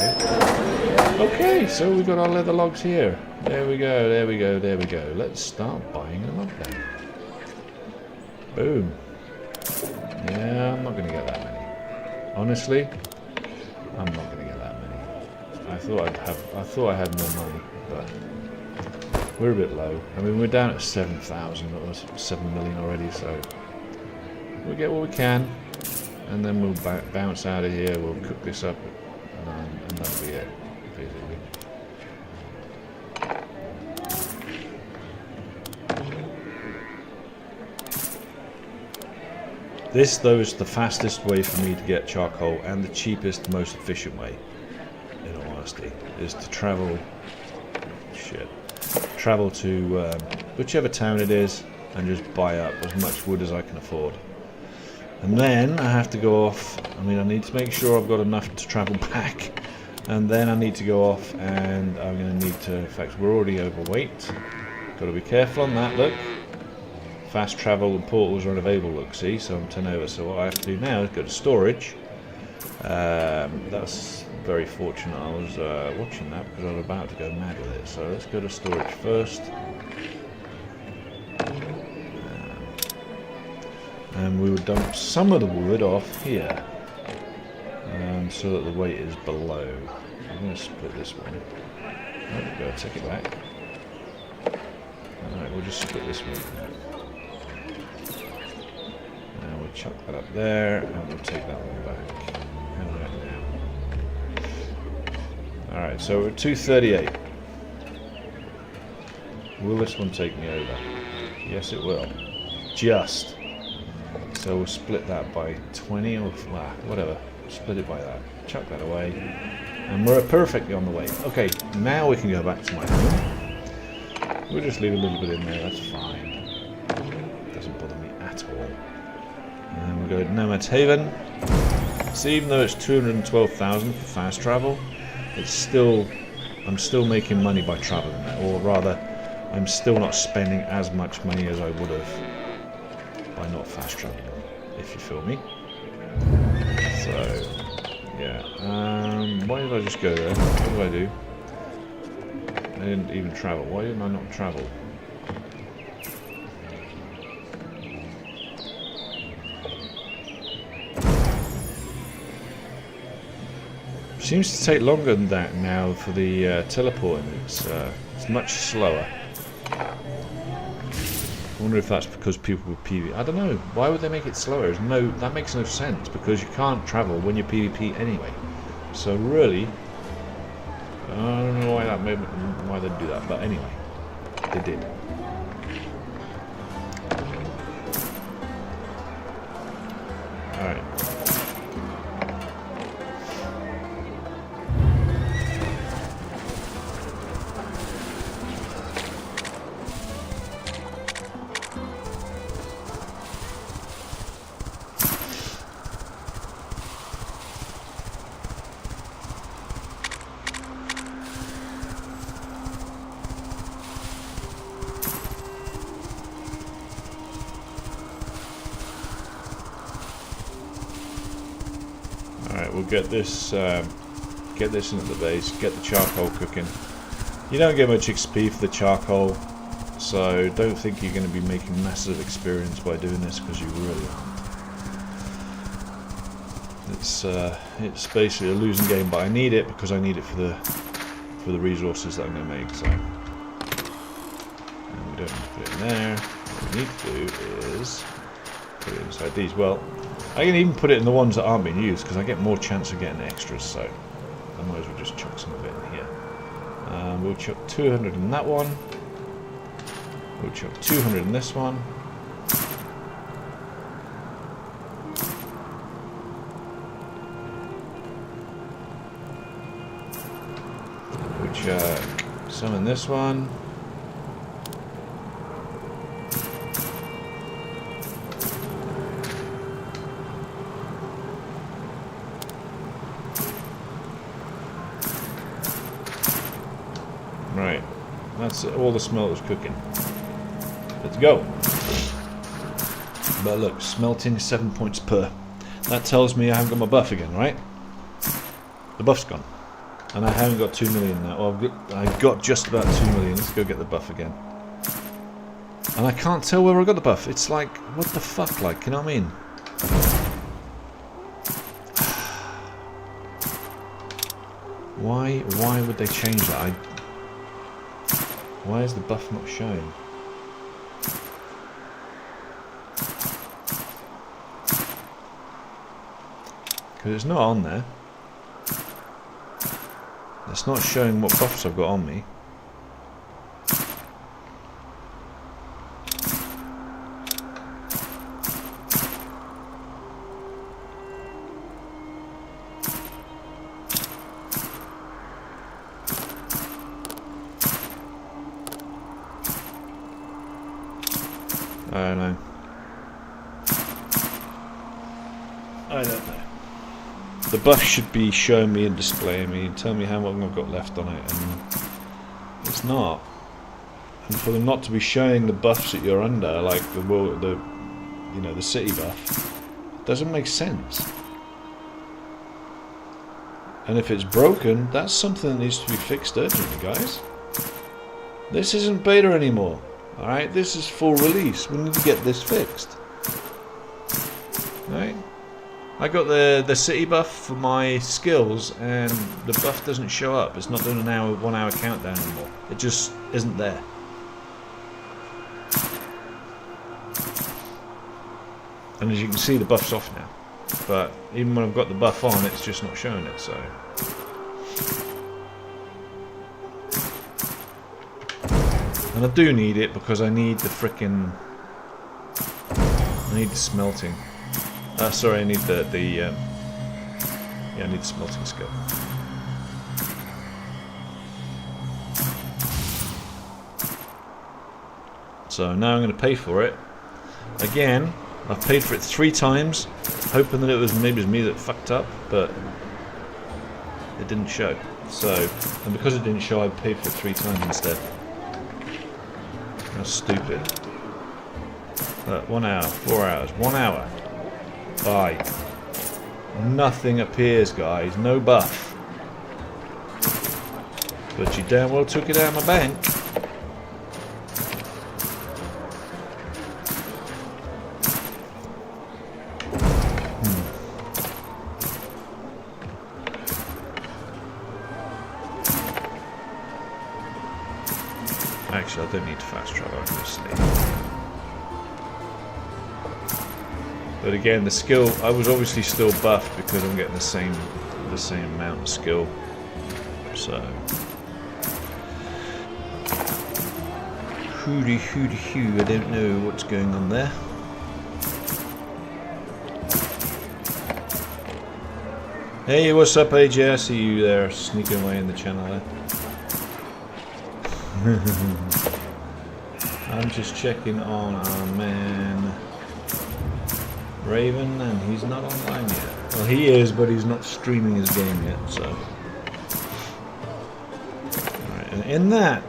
go. Okay, so we've got our leather logs here. There we go, there we go, there we go. Let's start buying them up then. Boom. Yeah, I'm not going to get that many. Honestly, I'm not going to get that many. I thought I had more money, but... We're a bit low. I mean, we're down at 7,000 or 7 million already, so we'll get what we can. and then we'll bounce out of here. We'll cook this up, and that'll be it, basically. This, though, is the fastest way for me to get charcoal, and the cheapest, most efficient way, in all honesty, is to travel to whichever town it is and just buy up as much wood as I can afford. And then I have to go off. I mean, I need to make sure I've got enough to travel back, and then I need to go off, and I'm going to need to, in fact, we're already overweight. Got to be careful on that, look. Fast travel and portals are unavailable, look, see, so I'm 10 over. So what I have to do now is go to storage. That's very fortunate. I was watching that because I was about to go mad with it. So let's go to storage first. And we would dump some of the wood off here, so that the weight is below. I'm going to split this one. Oh, go take it back. Alright, we'll just split this one. And we'll chuck that up there, and we'll take that one back. And right now. Alright, so we're at 238. Will this one take me over? Yes, it will. Just. So we'll split that by 20 or whatever. Split it by that. Chuck that away. And we're perfectly on the way. Okay, now we can go back to my home. We'll just leave a little bit in there, that's fine. Doesn't bother me at all. And we'll go to Nomad's Haven. So even though it's 212,000 for fast travel, it's still, I'm still making money by traveling there. Or rather, I'm still not spending as much money as I would have by not fast traveling, if you feel me. So, yeah. Why did I just go there? What did I do? I didn't even travel. Why didn't I not travel? Seems to take longer than that now for the teleporting. It's much slower. I wonder if that's because people with PvP. I don't know. Why would they make it slower? That makes no sense, because you can't travel when you're PvP anyway. So really, I don't know why they'd do that, but anyway, they did. All right. We'll get this into the base, get the charcoal cooking. You don't get much XP for the charcoal, so don't think you're going to be making massive experience by doing this, because you really aren't. It's basically a losing game, but I need it because I need it for the resources that I'm going to make. So, and we don't need to put it in there. What we need to do is put it inside these. Well, I can even put it in the ones that aren't being used, because I get more chance of getting extras, so I might as well just chuck some of it in here. We'll chuck 200 in that one. We'll chuck 200 in this one. We'll chuck some in this one. Right, that's all the smelter's cooking. Let's go. But look, smelting 7 points per. That tells me I haven't got my buff again, right? The buff's gone. And I haven't got 2 million now. Well, I've got just about 2 million. Let's go get the buff again. And I can't tell where I got the buff. It's like, what the fuck, like, you know what I mean? Why would they change that? Why is the buff not showing? Because it's not on there. It's not showing what buffs I've got on me. I don't know. I don't know. The buff should be showing me and displaying me and tell me how long I've got left on it, and it's not. And for them not to be showing the buffs that you're under, like the city buff, doesn't make sense. And if it's broken, that's something that needs to be fixed urgently, guys. This isn't beta anymore. Alright, this is full release. We need to get this fixed. Right? I got the city buff for my skills, and the buff doesn't show up. It's not doing an 1 hour countdown anymore. It just isn't there. And as you can see, the buff's off now. But even when I've got the buff on, it's just not showing it, so... And I do need it because I need the frickin'... I need the smelting. Sorry, I need yeah, I need the smelting skill. So now I'm going to pay for it. Again, I've paid for it 3 times, hoping that it was maybe me that fucked up, but it didn't show. So, and because it didn't show, I paid for it 3 times instead. How stupid. 1 hour, 4 hours, 1 hour. Bye. Nothing appears, guys. No buff. But you damn well took it out of my bank. Actually, I don't need to fast travel, obviously. But again, the skill, I was obviously still buffed because I'm getting the same amount of skill. So, hooty, I don't know what's going on there. Hey, what's up, AJ? I see you there sneaking away in the channel there. I'm just checking on our man Raven, and he's not online yet. Well, he is, but he's not streaming his game yet, so. Alright, and in that,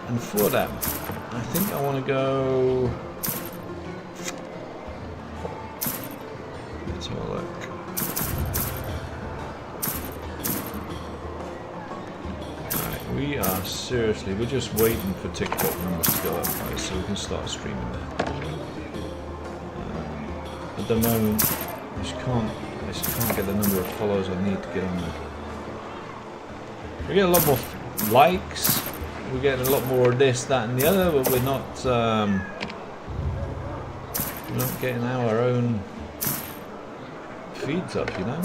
and for that, I think I want to go... Let's have a look. Alright, we are seriously, we're just waiting for TikTok numbers to go up, guys, so we can start streaming there. At the moment, I just can't get the number of followers I need to get on there. We get a lot more likes, we get a lot more this, that and the other, but we're not getting our own feeds up, you know?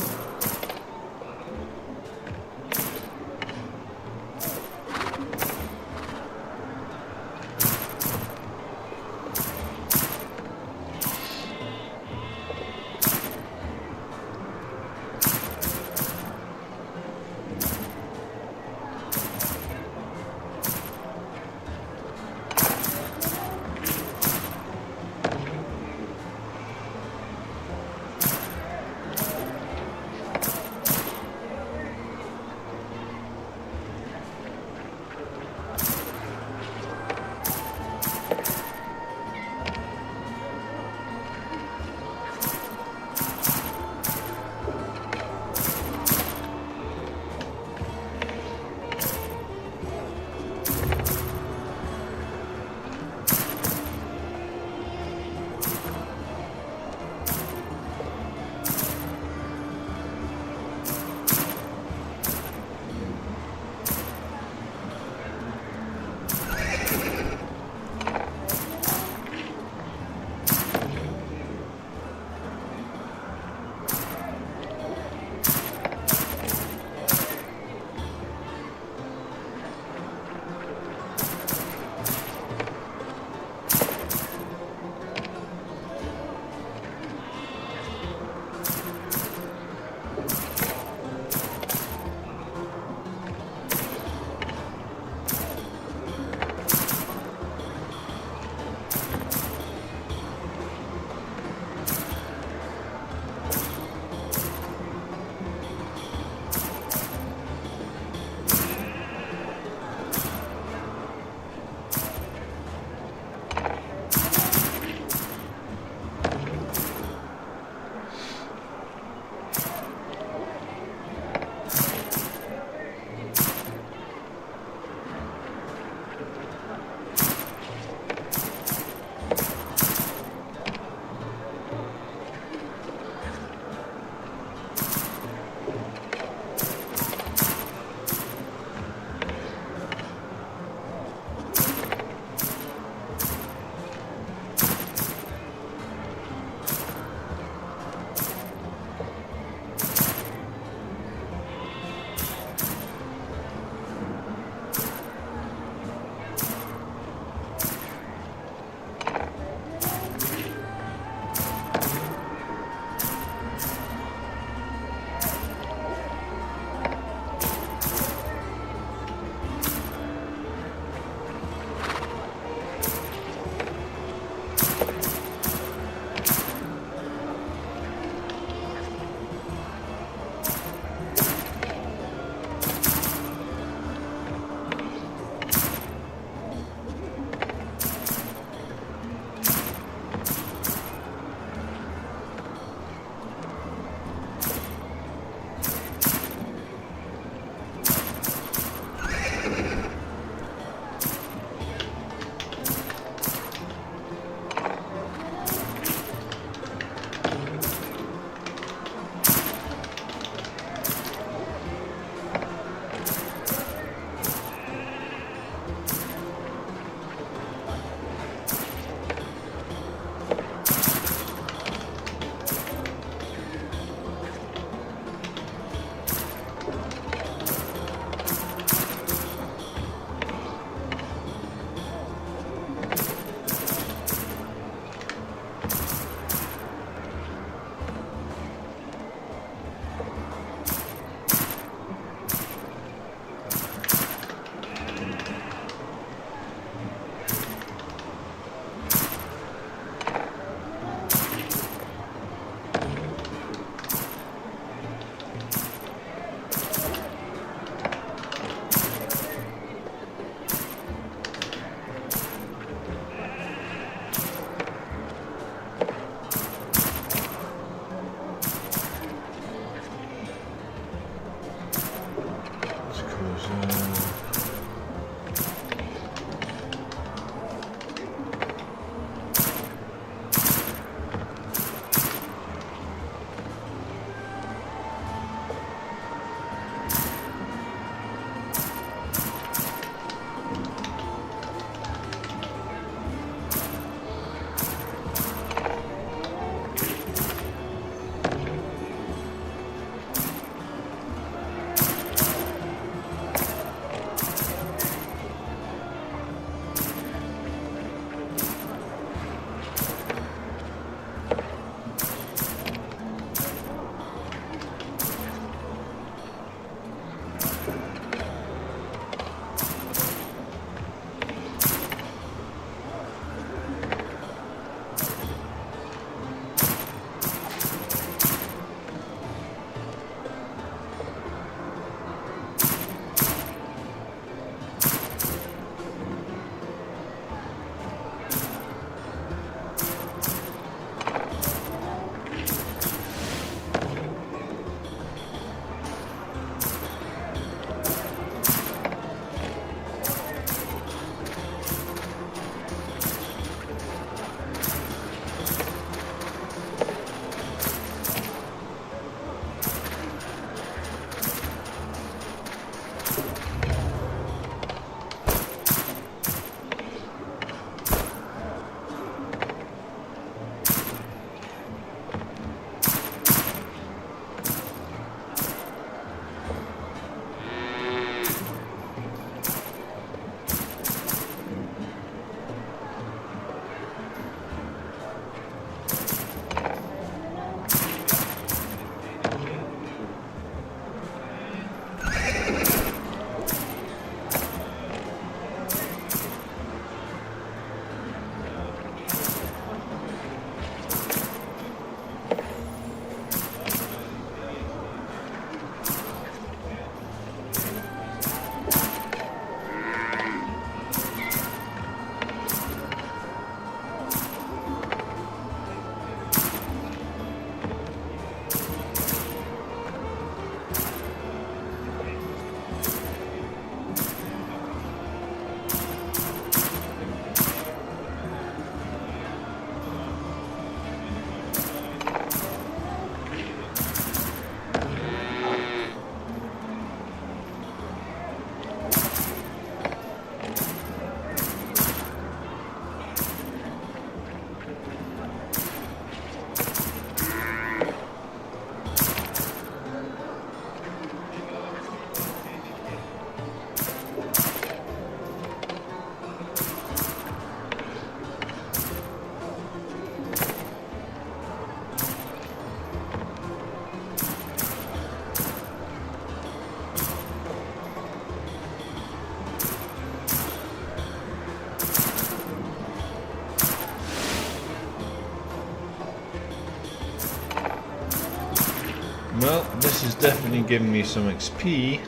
definitely giving me some XP.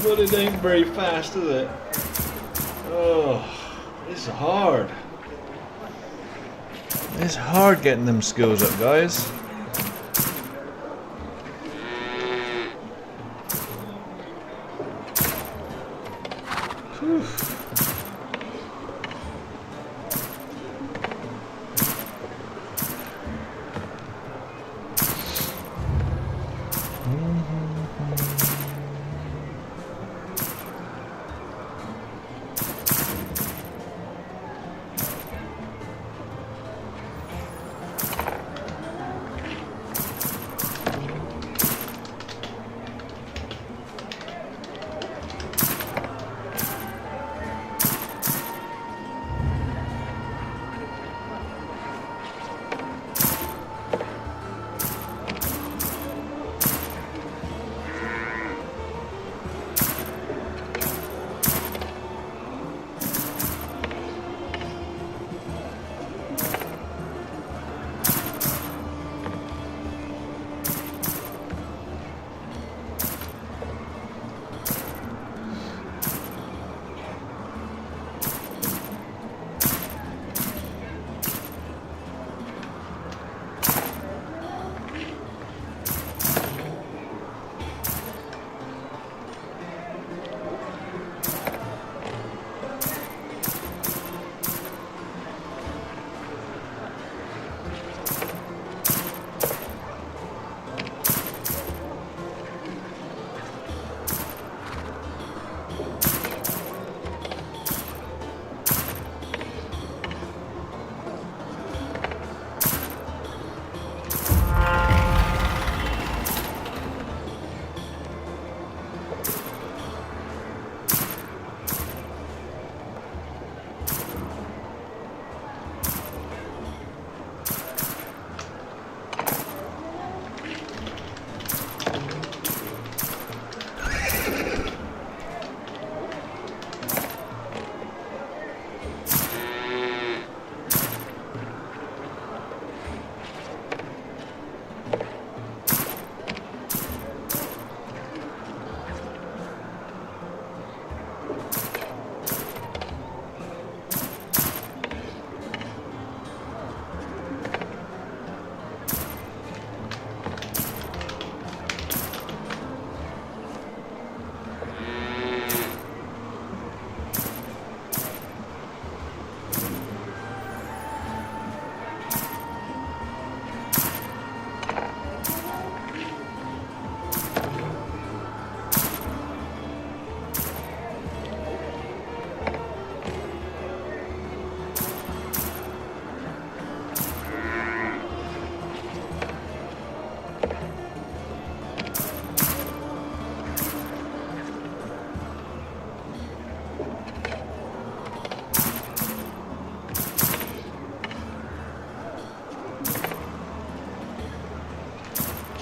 But it ain't very fast, is it? Oh, it's hard. It's hard getting them skills up, guys. Whew.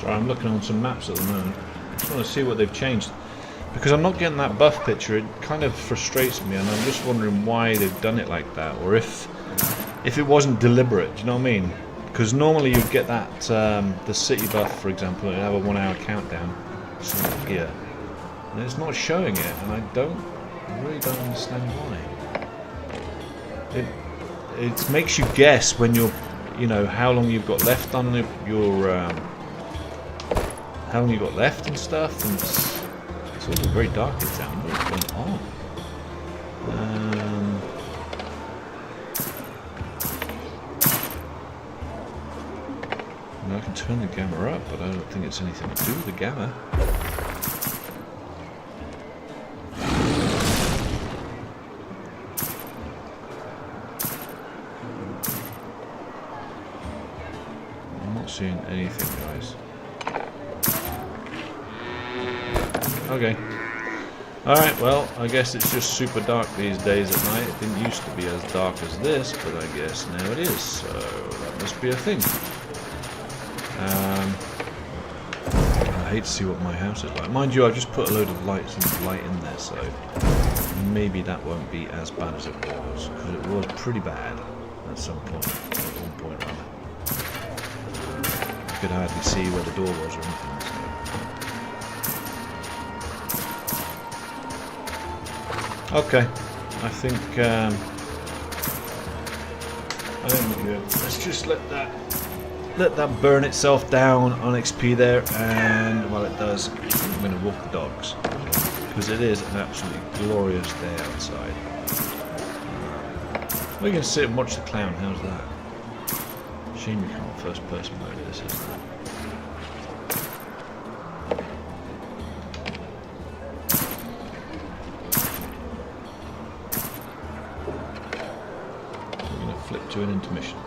Sorry, I'm looking on some maps at the moment. I just want to see what they've changed. Because I'm not getting that buff picture, it kind of frustrates me, and I'm just wondering why they've done it like that, or if it wasn't deliberate, do you know what I mean? Because normally you'd get that, the city buff, for example, it'd have a 1 hour countdown, something here. And it's not showing it, and I really don't understand why. It makes you guess when you're, you know, how long you've got left on your, how long you've got left and stuff, and it's all very dark in town. What's going on? I can turn the gamma up, but I don't think it's anything to do with the gamma. I'm not seeing anything, guys. Okay. Alright, well, I guess it's just super dark these days at night. It didn't used to be as dark as this, but I guess now it is, so that must be a thing. I hate to see what my house is like. Mind you, I've just put a load of light in there, so maybe that won't be as bad as it was, because it was pretty bad at some point, at one point rather. could hardly see where the door was or anything. So. Okay, I think we're good. Let's just let that burn itself down on XP there, and while it does, I'm going to walk the dogs because it is an absolutely glorious day outside. We can sit and watch the clown. How's that? Shame you can't first-person mode this, isn't it? We're going to flip to an intermission.